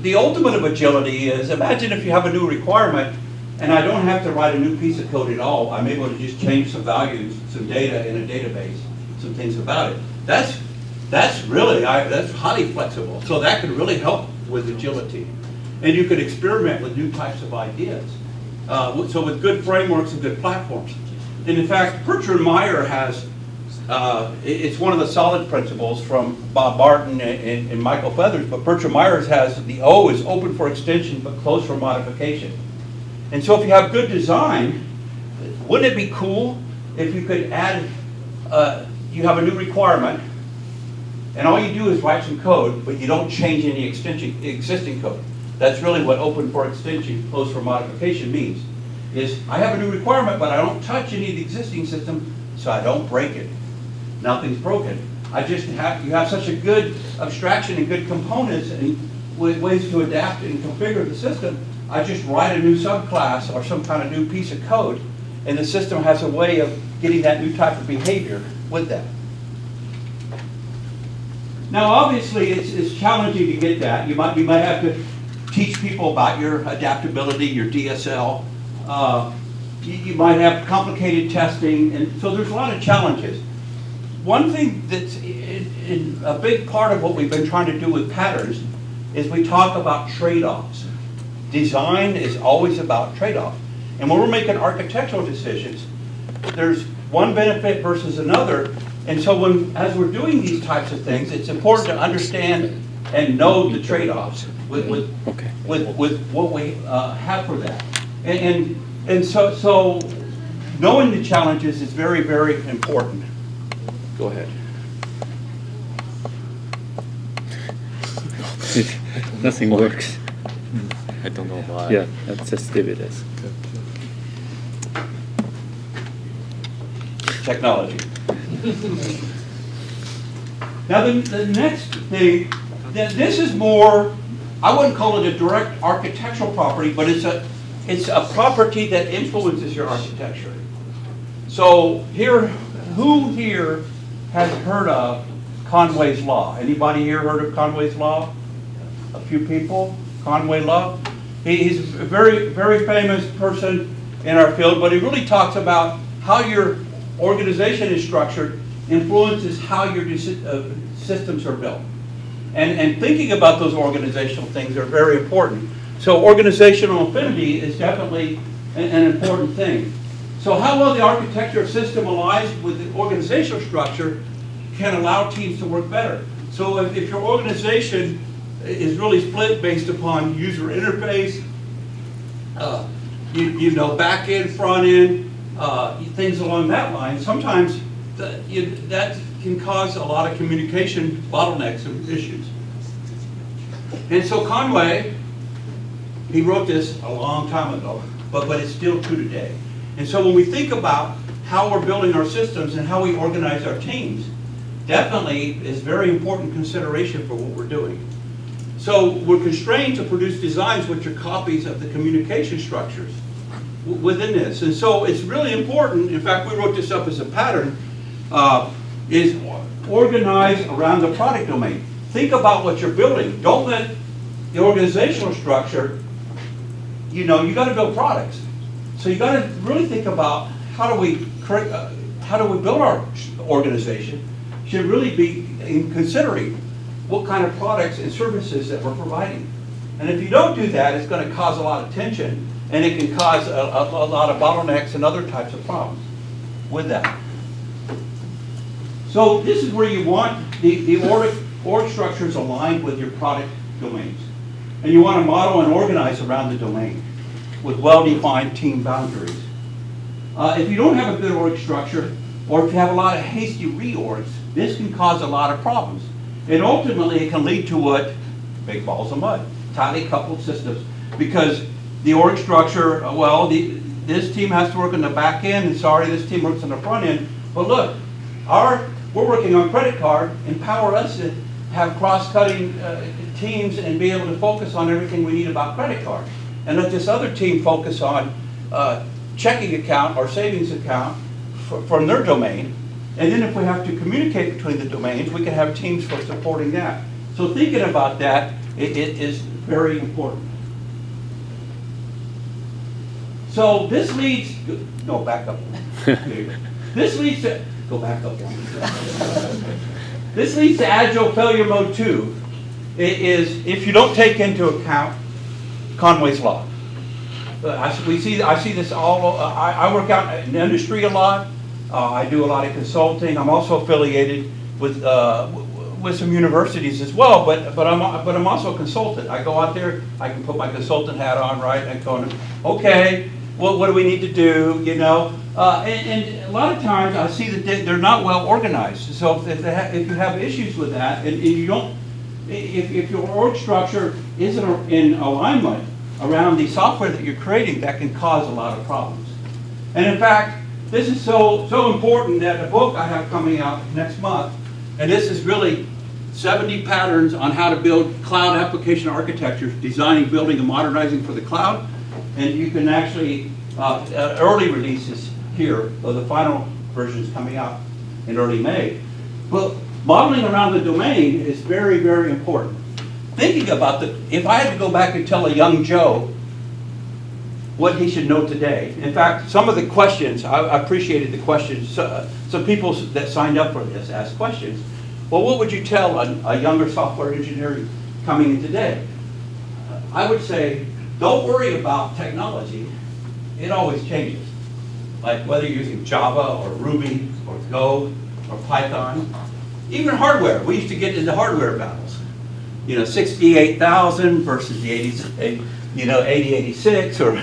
the ultimate of agility is, imagine if you have a new requirement and I don't have to write a new piece of code at all. I'm able to just change some values, some data in a database, some things about it. That's highly flexible. So that can really help with agility. And you could experiment with new types of ideas. So with good frameworks and good platforms. And in fact, Percher Meyer has, it's one of the solid principles from Bob Barton and Michael Feathers, but Percher Myers has the O is open for extension but closed for modification. And so if you have good design, wouldn't it be cool if you could add, you have a new requirement, and all you do is write some code, but you don't change any existing code. That's really what open for extension, closed for modification means. Is I have a new requirement, but I don't touch any of the existing system, so I don't break it. Nothing's broken. You have such a good abstraction and good components and ways to adapt and configure the system. I just write a new subclass or some kind of new piece of code, and the system has a way of getting that new type of behavior with that. Now, obviously, it's challenging to get that. You might have to teach people about your adaptability, your DSL. You might have complicated testing, and so there's a lot of challenges. One thing that's a big part of what we've been trying to do with patterns is we talk about trade-offs. Design is always about trade-offs. And when we're making architectural decisions, there's one benefit versus another. And so as we're doing these types of things, it's important to understand and know the trade-offs with what we have for that. And so knowing the challenges is very, very important. Go ahead. Nothing works. I don't know why. Yeah, let's just leave it as. Technology. Now the next thing, this is more, I wouldn't call it a direct architectural property, but it's a property that influences your architecture. So who here has heard of Conway's Law? Anybody here heard of Conway's Law? A few people. Conway Law. He's a very, very famous person in our field, but he really talks about how your organization is structured influences how your systems are built. And thinking about those organizational things are very important. So organizational affinity is definitely an important thing. So how well the architecture system aligns with the organizational structure can allow teams to work better. So if your organization is really split based upon user interface, back end, front end, things along that line, sometimes that can cause a lot of communication bottlenecks and issues. And so Conway, he wrote this a long time ago, but it's still true today. And so when we think about how we're building our systems and how we organize our teams, definitely is very important consideration for what we're doing. So we're constrained to produce designs which are copies of the communication structures within this. And so it's really important, in fact, we wrote this up as a pattern, is organize around the product domain. Think about what you're building. Don't let the organizational structure, you got to build products. So you got to really think about how do we build our organization should really be in considering what kind of products and services that we're providing. And if you don't do that, it's going to cause a lot of tension, and it can cause a lot of bottlenecks and other types of problems with that. So this is where you want the org structures aligned with your product domains. And you want to model and organize around the domain with well-defined team boundaries. if you don't have a good org structure, or if you have a lot of hasty reorgs, this can cause a lot of problems. And ultimately, it can lead to what? Big balls of mud, tightly coupled systems. Because the org structure, well, this team has to work on the back end, and sorry, this team works on the front end. But look, we're working on credit card, empower us to have cross-cutting teams and be able to focus on everything we need about credit card. And let this other team focus on checking account or savings account from their domain. And then if we have to communicate between the domains, we can have teams for supporting that. So thinking about that, it is very important. So this leads, no, back up. This leads to, go back up one. This leads to Agile Failure Mode 2. It is if you don't take into account Conway's Law. I see this all, I work out in the industry a lot. I do a lot of consulting. I'm also affiliated with some universities as well, but I'm also a consultant. I go out there, I can put my consultant hat on, right? And go, okay, well, what do we need to do, you know? And a lot of times I see that they're not well organized. So if you have issues with that, and you don't, if your org structure isn't in alignment around the software that you're creating, that can cause a lot of problems. And in fact, this is so important that a book I have coming out next month, and this is really 70 patterns on how to build cloud application architectures, designing, building, and modernizing for the cloud. And you can actually, early releases here, or the final version is coming out in early May. But modeling around the domain is very, very important. Thinking about if I had to go back and tell a young Joe what he should know today. In fact, some of the questions, I appreciated the questions. Some people that signed up for this asked questions. Well, what would you tell a younger software engineer coming in today? I would say, don't worry about technology. It always changes. Like whether you're using Java or Ruby or Go or Python, even hardware. We used to get into hardware battles. You know, 68,000 versus the 8086 or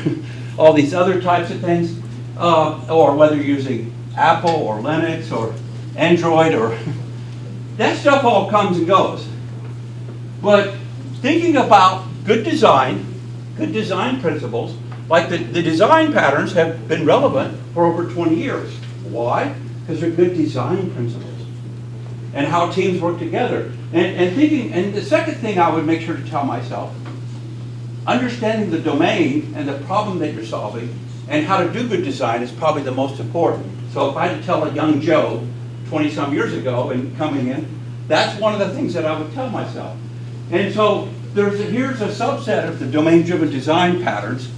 all these other types of things, or whether you're using Apple or Linux or Android, or that stuff all comes and goes. But thinking about good design principles, like the design patterns have been relevant for over 20 years. Why? Because they're good design principles and how teams work together. And the second thing I would make sure to tell myself, understanding the domain and the problem that you're solving and how to do good design is probably the most important. So if I had to tell a young Joe 20-some years ago and coming in, that's one of the things that I would tell myself. And so here's a subset of the domain-driven design patterns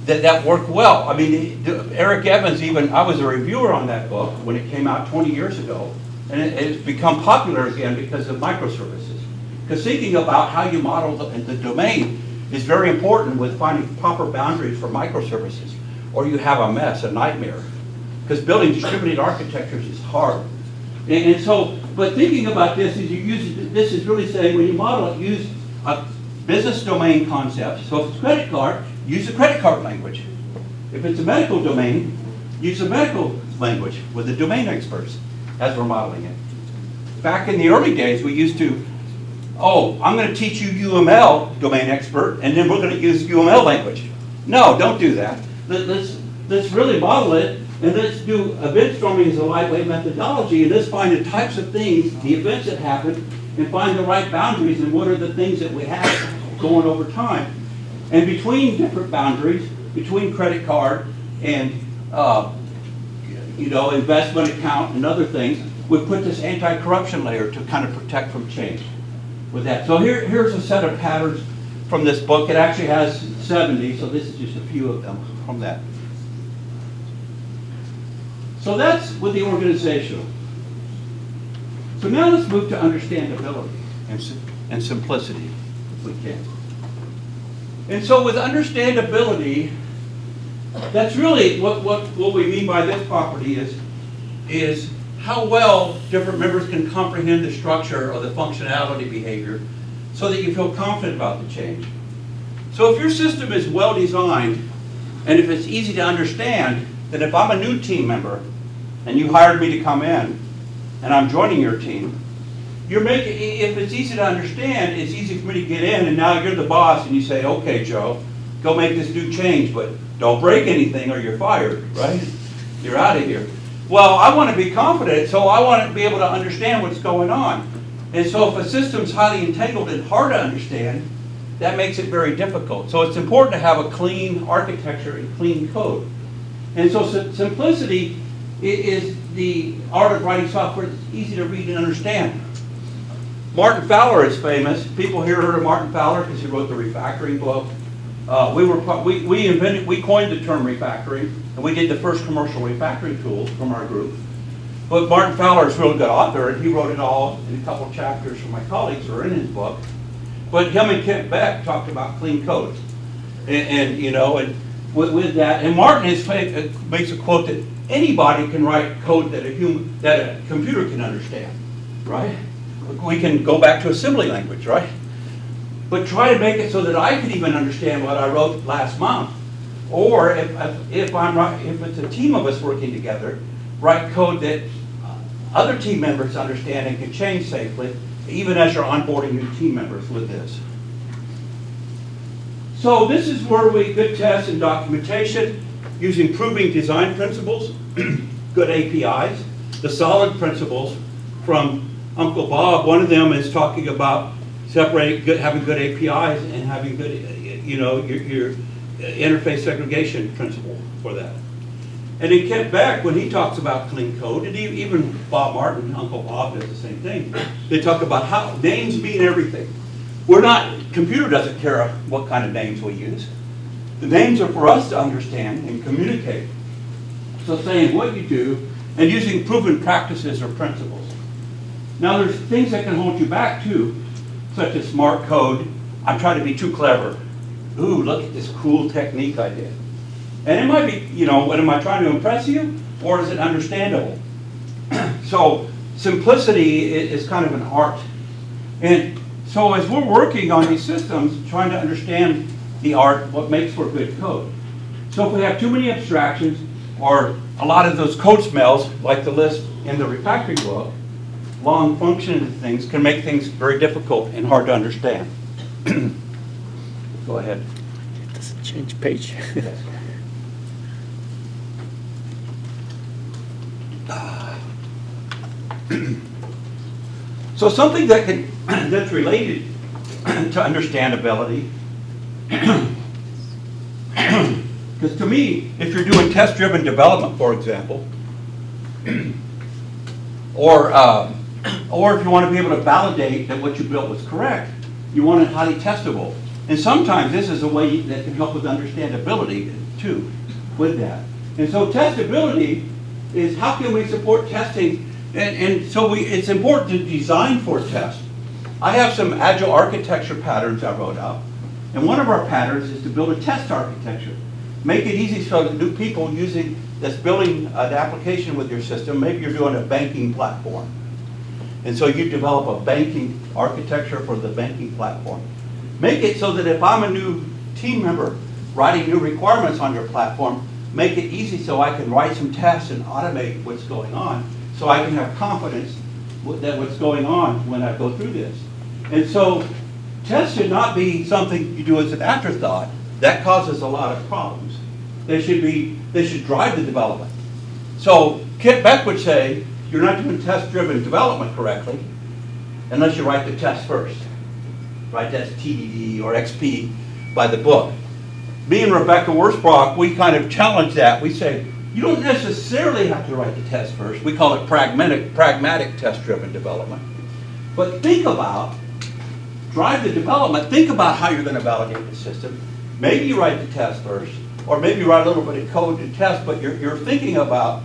that work well. I mean, Eric Evans, even, I was a reviewer on that book when it came out 20 years ago, and it's become popular again because of microservices. Because thinking about how you model the domain is very important with finding proper boundaries for microservices, or you have a mess, a nightmare. Because building distributed architectures is hard. And so, but thinking about this is this is really saying when you model it, use a business domain concept. So if it's credit card, use the credit card language. If it's a medical domain, use the medical language with the domain experts as we're modeling it. Back in the early days, we used to, I'm going to teach you UML, domain expert, and then we're going to use UML language. No, don't do that. Let's really model it, and let's do event storming as a lightweight methodology, and let's find the types of things, the events that happen, and find the right boundaries and what are the things that we have going over time. And between different boundaries, between credit card and investment account and other things, we put this anti-corruption layer to kind of protect from change with that. So here's a set of patterns from this book. It actually has 70, so this is just a few of them from that. So that's with the organizational. So now let's move to understandability and simplicity, if we can. And so with understandability, that's really what we mean by this property is how well different members can comprehend the structure or the functionality behavior so that you feel confident about the change. So if your system is well designed and if it's easy to understand, that if I'm a new team member and you hired me to come in and I'm joining your team, you're making, if it's easy to understand, it's easy for me to get in, and now you're the boss and you say, okay, Joe, go make this new change, but don't break anything or you're fired, right? You're out of here. Well, I want to be confident, so I want to be able to understand what's going on. And so if a system's highly entangled and hard to understand, that makes it very difficult. So it's important to have a clean architecture and clean code. And so simplicity is the art of writing software that's easy to read and understand. Martin Fowler is famous. People here heard of Martin Fowler because he wrote the Refactory book. We coined the term refactoring, and we did the first commercial refactoring tools from our group. But Martin Fowler is a really good author, and he wrote it all in a couple of chapters from my colleagues are in his book. But him and Kent Beck talked about clean code, and with that, and Martin makes a quote that anybody can write code that a computer can understand, right? We can go back to assembly language, right? But try to make it so that I can even understand what I wrote last month. Or if it's a team of us working together, write code that other team members understand and can change safely, even as you're onboarding new team members with this. So this is where good tests and documentation using proving design principles, good APIs, the solid principles from Uncle Bob. One of them is talking about having good APIs and having good, your interface segregation principle for that. And in Kent Beck, when he talks about clean code, and even Bob Martin, Uncle Bob does the same thing, they talk about how names mean everything. Computer doesn't care what kind of names we use. The names are for us to understand and communicate. So saying what you do and using proven practices or principles. Now there's things that can hold you back too, such as smart code. I'm trying to be too clever. Ooh, look at this cool technique I did. And it might be, what am I trying to impress you? Or is it understandable? So simplicity is kind of an art. And so as we're working on these systems, trying to understand the art, what makes for good code. So if we have too many abstractions, or a lot of those code smells, like the list in the Refactory book, long function things can make things very difficult and hard to understand. Go ahead. It doesn't change page. So something that's related to understandability, because to me, if you're doing test-driven development, for example, or if you want to be able to validate that what you built was correct, you want it highly testable. And sometimes this is a way that can help with understandability too, with that. And so testability is how can we support testing, and so it's important to design for test. I have some agile architecture patterns I wrote out, and one of our patterns is to build a test architecture. Make it easy so that new people that's building an application with your system, maybe you're doing a banking platform. And so you develop a banking architecture for the banking platform. Make it so that if I'm a new team member writing new requirements on your platform, make it easy so I can write some tests and automate what's going on, so I can have confidence that what's going on when I go through this. And so tests should not be something you do as an afterthought. That causes a lot of problems. They should drive the development. So Kent Beck would say, you're not doing test-driven development correctly unless you write the test first. Right, that's TDD or XP by the book. Me and Rebecca Wurzbach, we kind of challenge that. We say, you don't necessarily have to write the test first. We call it pragmatic test-driven development. But drive the development, think about how you're going to validate the system. Maybe you write the test first, or maybe you write a little bit of code to test, but you're thinking about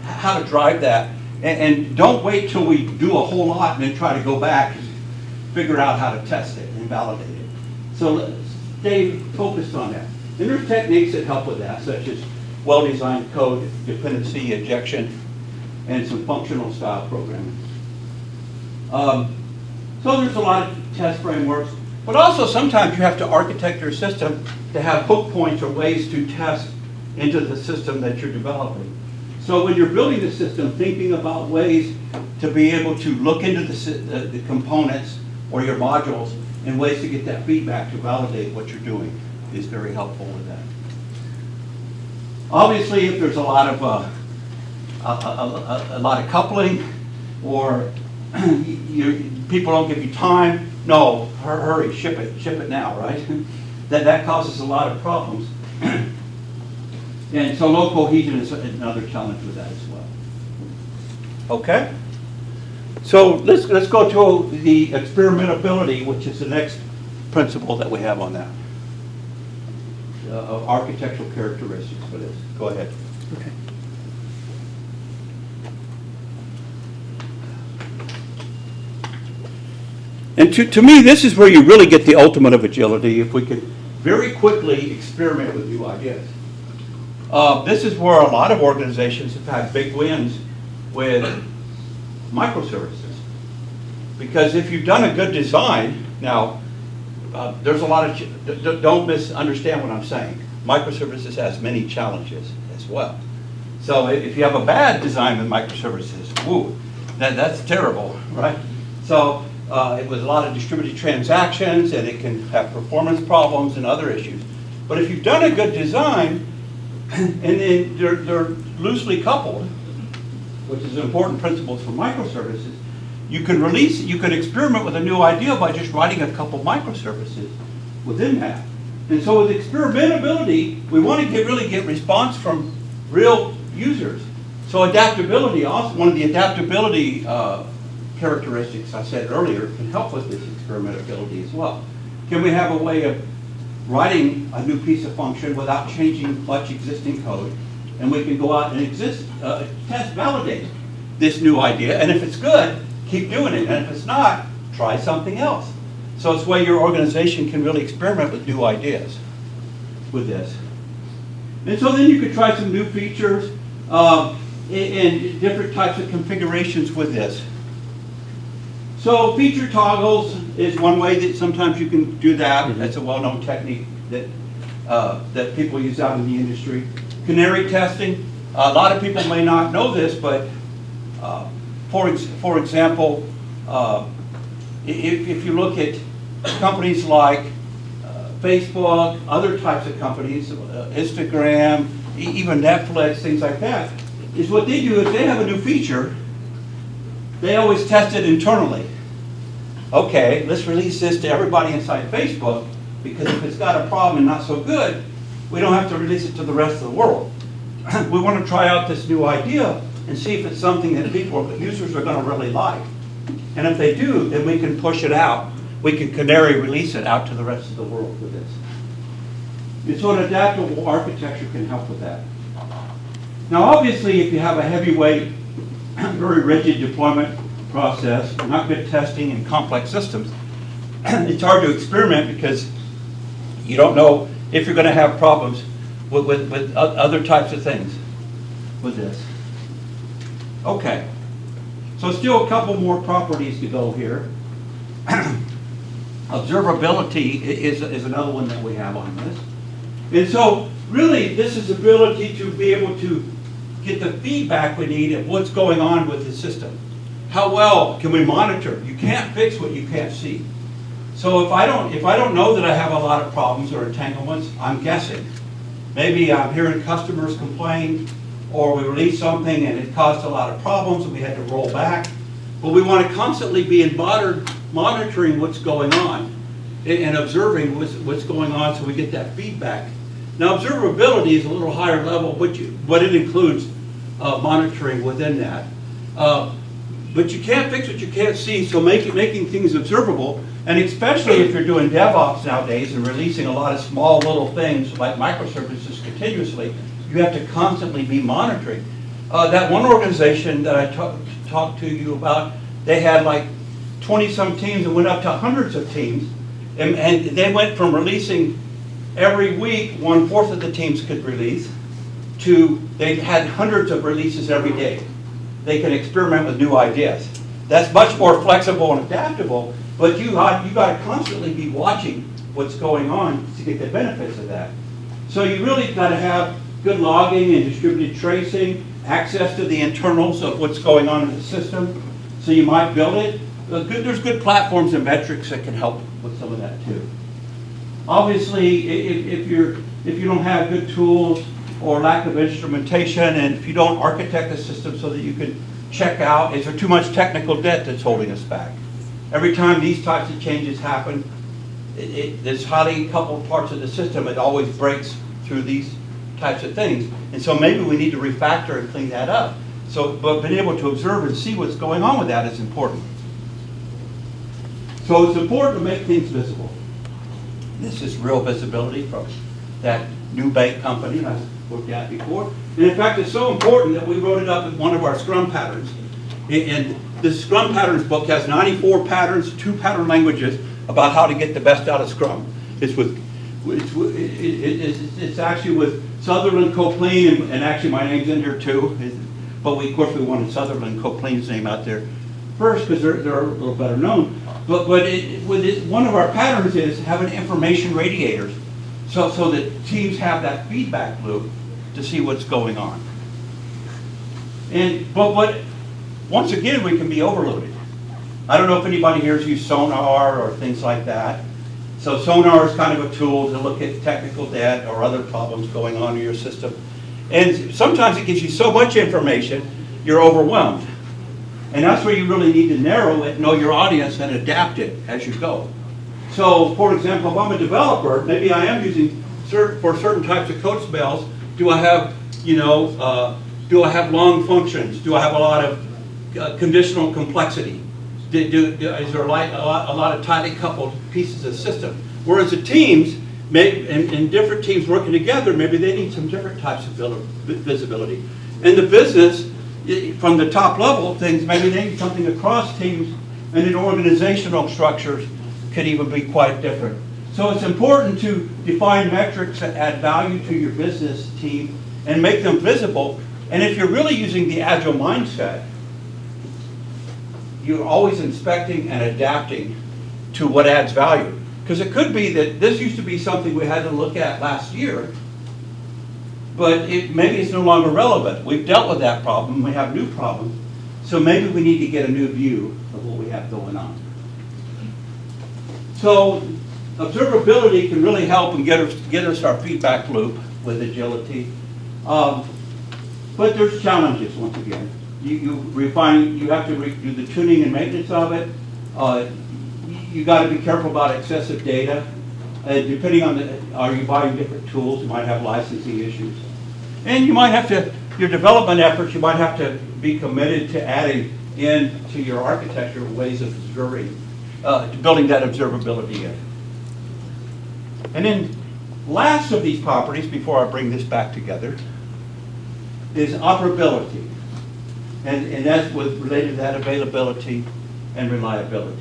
how to drive that. And don't wait till we do a whole lot and then try to go back and figure out how to test it and validate it. So stay focused on that. And there's techniques that help with that, such as well-designed code, dependency injection, and some functional style programming. So there's a lot of test frameworks, but also sometimes you have to architect your system to have hook points or ways to test into the system that you're developing. So when you're building the system, thinking about ways to be able to look into the components or your modules and ways to get that feedback to validate what you're doing is very helpful with that. Obviously, if there's a lot of coupling, or people don't give you time, no, hurry, ship it now, right? That causes a lot of problems. And so low cohesion is another challenge with that as well. Okay? So let's go to the experimentability, which is the next principle that we have on that. Of architectural characteristics for this. Go ahead. Okay. And to me, this is where you really get the ultimate of agility, if we can very quickly experiment with new ideas. This is where a lot of organizations have had big wins with microservices. Because if you've done a good design, now, there's a lot of, don't misunderstand what I'm saying. Microservices has many challenges as well. So if you have a bad design with microservices, woo, that's terrible, right? So it was a lot of distributed transactions, and it can have performance problems and other issues. But if you've done a good design, and then they're loosely coupled, which is an important principle for microservices, you can experiment with a new idea by just writing a couple microservices within that. And so with experimentability, we want to really get response from real users. So adaptability, also one of the adaptability characteristics I said earlier, can help with this experimentability as well. Can we have a way of writing a new piece of function without changing much existing code, and we can go out and test, validate this new idea, and if it's good, keep doing it, and if it's not, try something else. So it's a way your organization can really experiment with new ideas with this. And so then you could try some new features and different types of configurations with this. So feature toggles is one way that sometimes you can do that. That's a well-known technique that that people use out in the industry. Canary testing. A lot of people may not know this, but for example, if you look at companies like Facebook, other types of companies, Instagram, even Netflix, things like that, is what they do is they have a new feature, they always test it internally. Okay, let's release this to everybody inside Facebook, because if it's got a problem and not so good, we don't have to release it to the rest of the world. We want to try out this new idea and see if it's something that users are going to really like. And if they do, then we can push it out. We can canary release it out to the rest of the world with this. And so an adaptable architecture can help with that. Now obviously, if you have a heavyweight, very rigid deployment process, not good testing, and complex systems, it's hard to experiment because you don't know if you're going to have problems with other types of things with this. Okay, so still a couple more properties to go here. Observability is another one that we have on this. And so really this is ability to be able to get the feedback we need of what's going on with the system. How well can we monitor? You can't fix what you can't see. So if I don't know that I have a lot of problems or entanglements, I'm guessing. Maybe I'm hearing customers complain, or we released something and it caused a lot of problems and we had to roll back. But we want to constantly be monitoring what's going on and observing what's going on so we get that feedback. Now observability is a little higher level, but it includes monitoring within that. But you can't fix what you can't see, so making things observable, and especially if you're doing DevOps nowadays and releasing a lot of small little things like microservices continuously, you have to constantly be monitoring. That one organization that I talked to you about, they had like 20-some teams and went up to hundreds of teams, and they went from releasing every week, 1/4 of the teams could release, to they had hundreds of releases every day. They can experiment with new ideas. That's much more flexible and adaptable, but you got to constantly be watching what's going on to get the benefits of that. So you really got to have good logging and distributed tracing, access to the internals of what's going on in the system. So you might build it. There's good platforms and metrics that can help with some of that too. Obviously, if you don't have good tools or lack of instrumentation, and if you don't architect the system so that you can check out, is there too much technical debt that's holding us back? Every time these types of changes happen, there's highly coupled parts of the system. It always breaks through these types of things. And so maybe we need to refactor and clean that up. So, but being able to observe and see what's going on with that is important. So it's important to make things visible. This is real visibility from that new bank company I looked at before. And in fact, it's so important that we wrote it up in one of our Scrum patterns. And the Scrum Patterns book has 94 patterns, 2 pattern languages about how to get the best out of Scrum. It's actually with Sutherland Copeland, and actually my name's in here too. But of course we wanted Sutherland Copeland's name out there first because they're a little better known. But one of our patterns is having information radiators, so that teams have that feedback loop to see what's going on. But once again, we can be overloaded. I don't know if anybody here has used Sonar or things like that. So Sonar is kind of a tool to look at technical debt or other problems going on in your system. And sometimes it gives you so much information, you're overwhelmed. And that's where you really need to narrow it, know your audience, and adapt it as you go. So, for example, if I'm a developer, maybe I am using for certain types of code spells. Do I have, do I have long functions? Do I have a lot of conditional complexity? Is there a lot of tightly coupled pieces of system? Whereas the teams, and different teams working together, maybe they need some different types of visibility. And the business, from the top level things, maybe they need something across teams, and in organizational structures could even be quite different. So it's important to define metrics that add value to your business team and make them visible. And if you're really using the agile mindset, you're always inspecting and adapting to what adds value. Because it could be that this used to be something we had to look at last year, but maybe it's no longer relevant. We've dealt with that problem, we have new problems, so maybe we need to get a new view of what we have going on. So observability can really help and get us our feedback loop with agility. But there's challenges, once again. You have to do the tuning and maintenance of it. You got to be careful about excessive data. Depending on are you buying different tools, you might have licensing issues. And you might have to, your development efforts, you might have to be committed to adding into your architecture ways of observing, building that observability in. And then last of these properties, before I bring this back together, is operability. And that's related to that availability and reliability.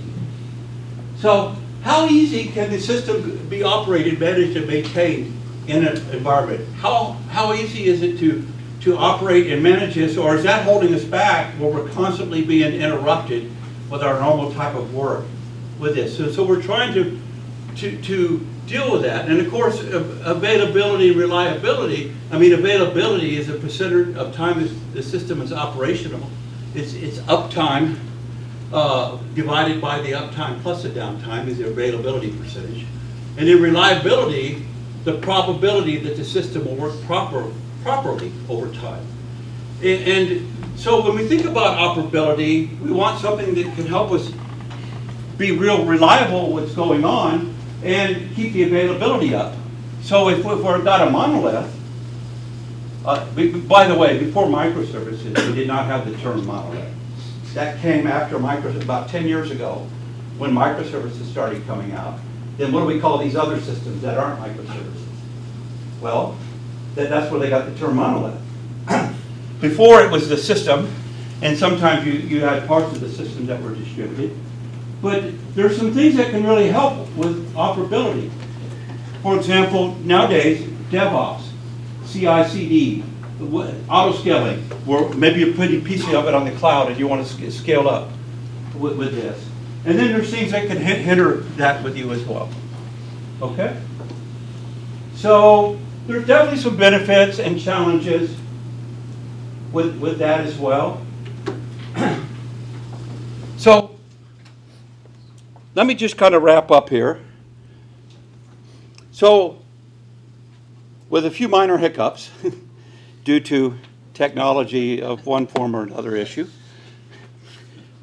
So how easy can the system be operated, managed, and maintained in an environment? How easy is it to operate and manage this, or is that holding us back where we're constantly being interrupted with our normal type of work with this? So we're trying to deal with that. And of course, availability and reliability, availability is a percentage of time the system is operational. It's uptime divided by the uptime plus the downtime is the availability percentage. And in reliability, the probability that the system will work properly over time. And so when we think about operability, we want something that can help us be real reliable what's going on and keep the availability up. So if we've got a monolith, by the way, before microservices, we did not have the term monolith. That came after microservices, about 10 years ago, when microservices started coming out. Then what do we call these other systems that aren't microservices? Well, that's where they got the term monolith. Before it was the system, and sometimes you had parts of the system that were distributed. But there's some things that can really help with operability. For example, nowadays, DevOps, CI/CD, auto-scaling, where maybe you're putting a piece of it on the cloud and you want to scale up with this. And then there's things that can hinder that with you as well. Okay? So there's definitely some benefits and challenges with that as well. So let me just kind of wrap up here. So with a few minor hiccups due to technology of one form or another issue,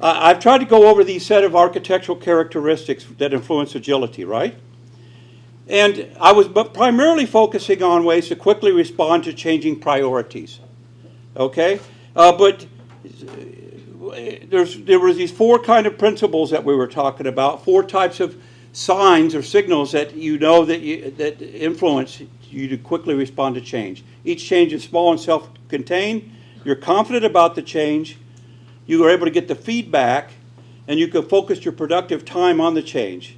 I've tried to go over these set of architectural characteristics that influence agility, right? And I was primarily focusing on ways to quickly respond to changing priorities, okay? But there were these four kind of principles that we were talking about, four types of signs or signals that you know that influence you to quickly respond to change. Each change is small and self-contained. You're confident about the change. You are able to get the feedback, and you can focus your productive time on the change.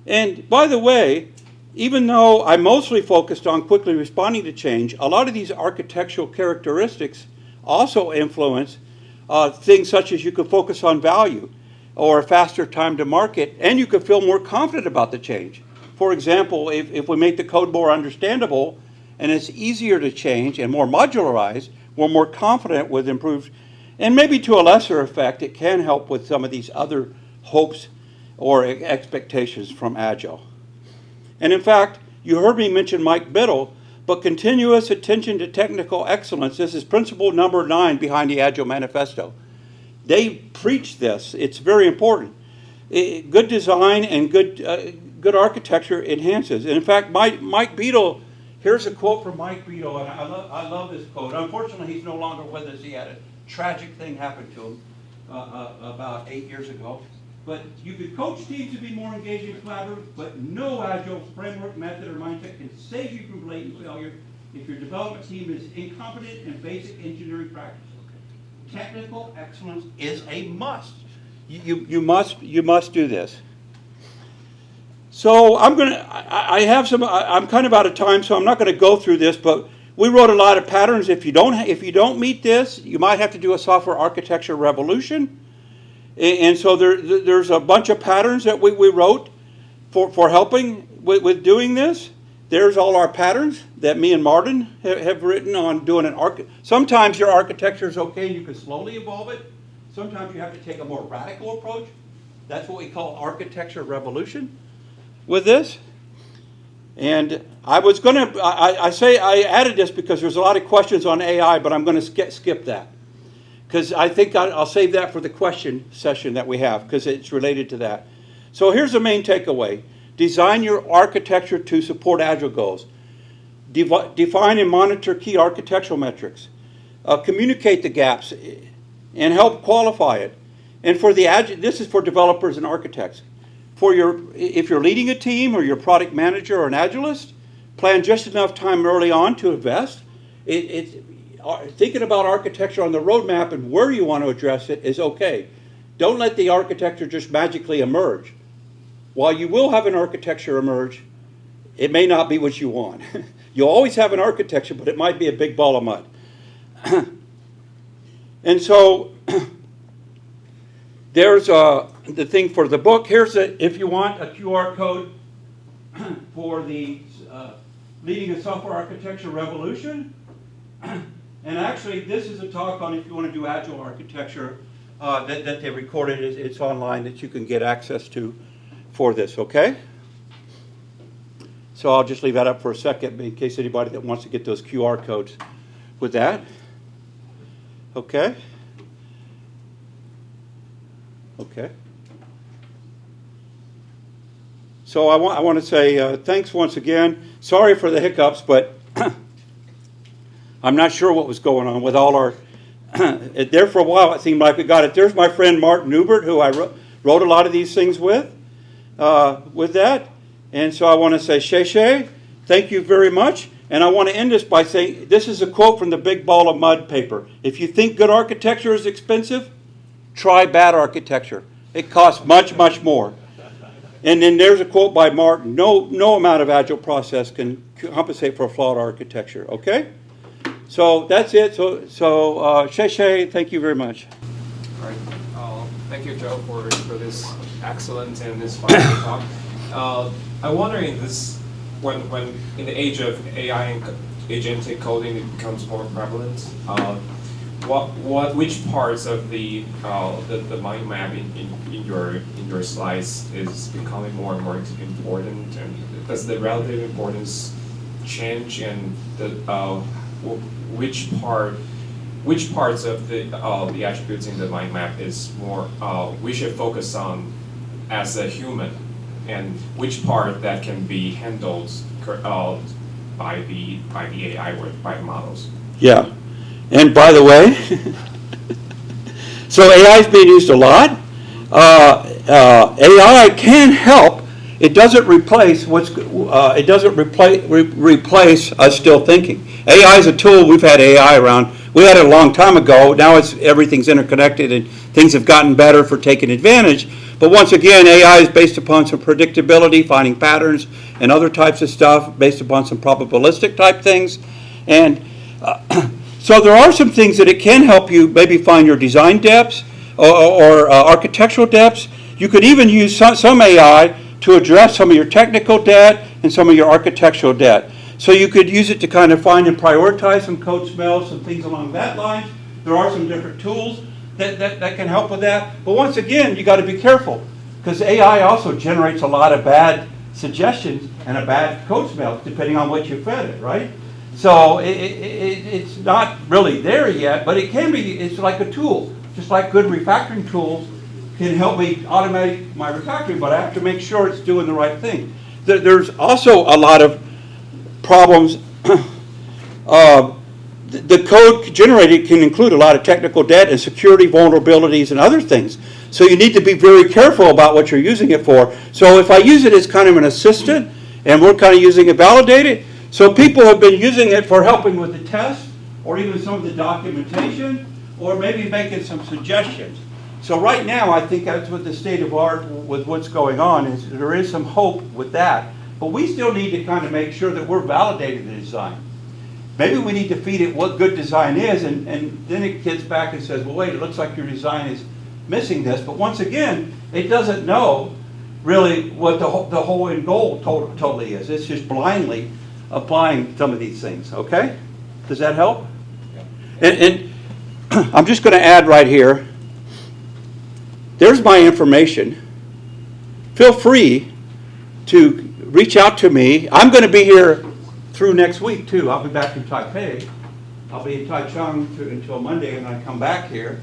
And by the way, even though I mostly focused on quickly responding to change, a lot of these architectural characteristics also influence things such as you can focus on value or a faster time to market, and you can feel more confident about the change. For example, if we make the code more understandable and it's easier to change and more modularized, we're more confident with improved, and maybe to a lesser effect, it can help with some of these other hopes or expectations from Agile. And in fact, you heard me mention Mike Biddle, but continuous attention to technical excellence, this is principle number 9 behind the Agile Manifesto. They preach this. It's very important. Good design and good architecture enhances. And in fact, Mike Biddle, here's a quote from Mike Biddle, and I love this quote. Unfortunately, he's no longer with us. He had a tragic thing happen to him about 8 years ago. But you could coach teams to be more engaged and collaborative, but no Agile framework, method, or mindset can save you from blatant failure if your development team is incompetent in basic engineering practice. Technical excellence is a must. You must do this. So I'm kind of out of time, so I'm not going to go through this, but we wrote a lot of patterns. If you don't meet this, you might have to do a software architecture revolution. And so there's a bunch of patterns that we wrote for helping with doing this. There's all our patterns that me and Martin have written on doing sometimes your architecture is okay and you can slowly evolve it. Sometimes you have to take a more radical approach. That's what we call architecture revolution with this. And I added this because there's a lot of questions on AI, but I'm going to skip that. Because I think I'll save that for the question session that we have, because it's related to that. So here's the main takeaway. Design your architecture to support Agile goals. Define and monitor key architectural metrics. Communicate the gaps and help qualify it. And for this is for developers and architects. If you're leading a team or you're a product manager or an Agilist, plan just enough time early on to invest. Thinking about architecture on the roadmap and where you want to address it is okay. Don't let the architecture just magically emerge. While you will have an architecture emerge, it may not be what you want. You'll always have an architecture, but it might be a big ball of mud. And so there's the thing for the book. If you want a QR code for the Leading a Software Architecture Revolution. And actually, this is a talk on if you want to do Agile architecture that they recorded. It's online that you can get access to for this, okay? So I'll just leave that up for a second in case anybody that wants to get those QR codes with that. Okay? Okay. So I want to say thanks once again. Sorry for the hiccups, but I'm not sure what was going on with all our... there for a while it seemed like we got it. There's my friend Martin Newbert, who I wrote a lot of these things with that. And so I want to say, Sheshe, thank you very much. And I want to end this by saying, this is a quote from the Big Ball of Mud paper. If you think good architecture is expensive, try bad architecture. It costs much, much more. And then there's a quote by Martin, no amount of Agile process can compensate for a flawed architecture, okay? So that's it. So Sheshe, thank you very much. All right. Thank you, Joe, for this excellent and inspiring talk. I'm wondering, this when in the age of AI and agentic coding it becomes more prevalent, which parts of the mind map in your slides is becoming more and more important, and does the relative importance change, and which parts of the attributes in the mind map is more we should focus on as a human, and which part that can be handled by the AI or by the models? Yeah. And by the way, so AI is being used a lot. AI can help. It doesn't replace replace us still thinking. AI is a tool. We've had AI around. We had it a long time ago. Now everything's interconnected and things have gotten better for taking advantage. But once again, AI is based upon some predictability, finding patterns and other types of stuff based upon some probabilistic type things. And so there are some things that it can help you maybe find your design depths or architectural depths. You could even use some AI to address some of your technical debt and some of your architectural debt. So you could use it to kind of find and prioritize some code smells, some things along that line. There are some different tools that can help with that. But once again, you got to be careful, because AI also generates a lot of bad suggestions and a bad code smell depending on what you fed it, right? So it's not really there yet, but it can be. It's like a tool, just like good refactoring tools can help me automate my refactoring, but I have to make sure it's doing the right thing. There's also a lot of problems. The code generated can include a lot of technical debt and security vulnerabilities and other things. So you need to be very careful about what you're using it for. So if I use it as kind of an assistant, and we're kind of using it validated, so people have been using it for helping with the test, or even some of the documentation, or maybe making some suggestions. So right now, I think that's what the state of art with what's going on is. There is some hope with that, but we still need to kind of make sure that we're validating the design. Maybe we need to feed it what good design is, and then it gets back and says, well, wait, it looks like your design is missing this. But once again, it doesn't know really what the whole end goal totally is. It's just blindly applying some of these things, okay? Does that help? Yeah. And I'm just going to add right here, there's my information. Feel free to reach out to me. I'm going to be here through next week, too. I'll be back in Taipei. I'll be in Taichung until Monday, and I come back here.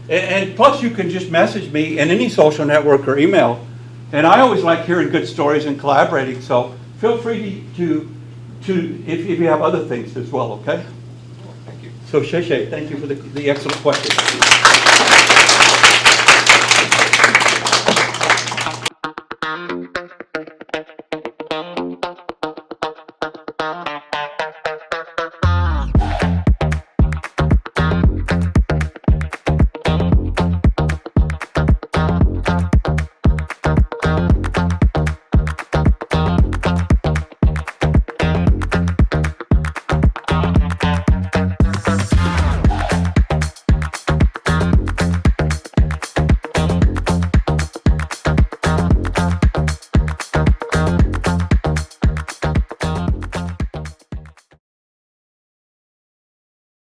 And plus, you can just message me in any social network or email. And I always like hearing good stories and collaborating, so feel free to if you have other things as well, okay? Thank you. So, Sheshe, thank you for the excellent question.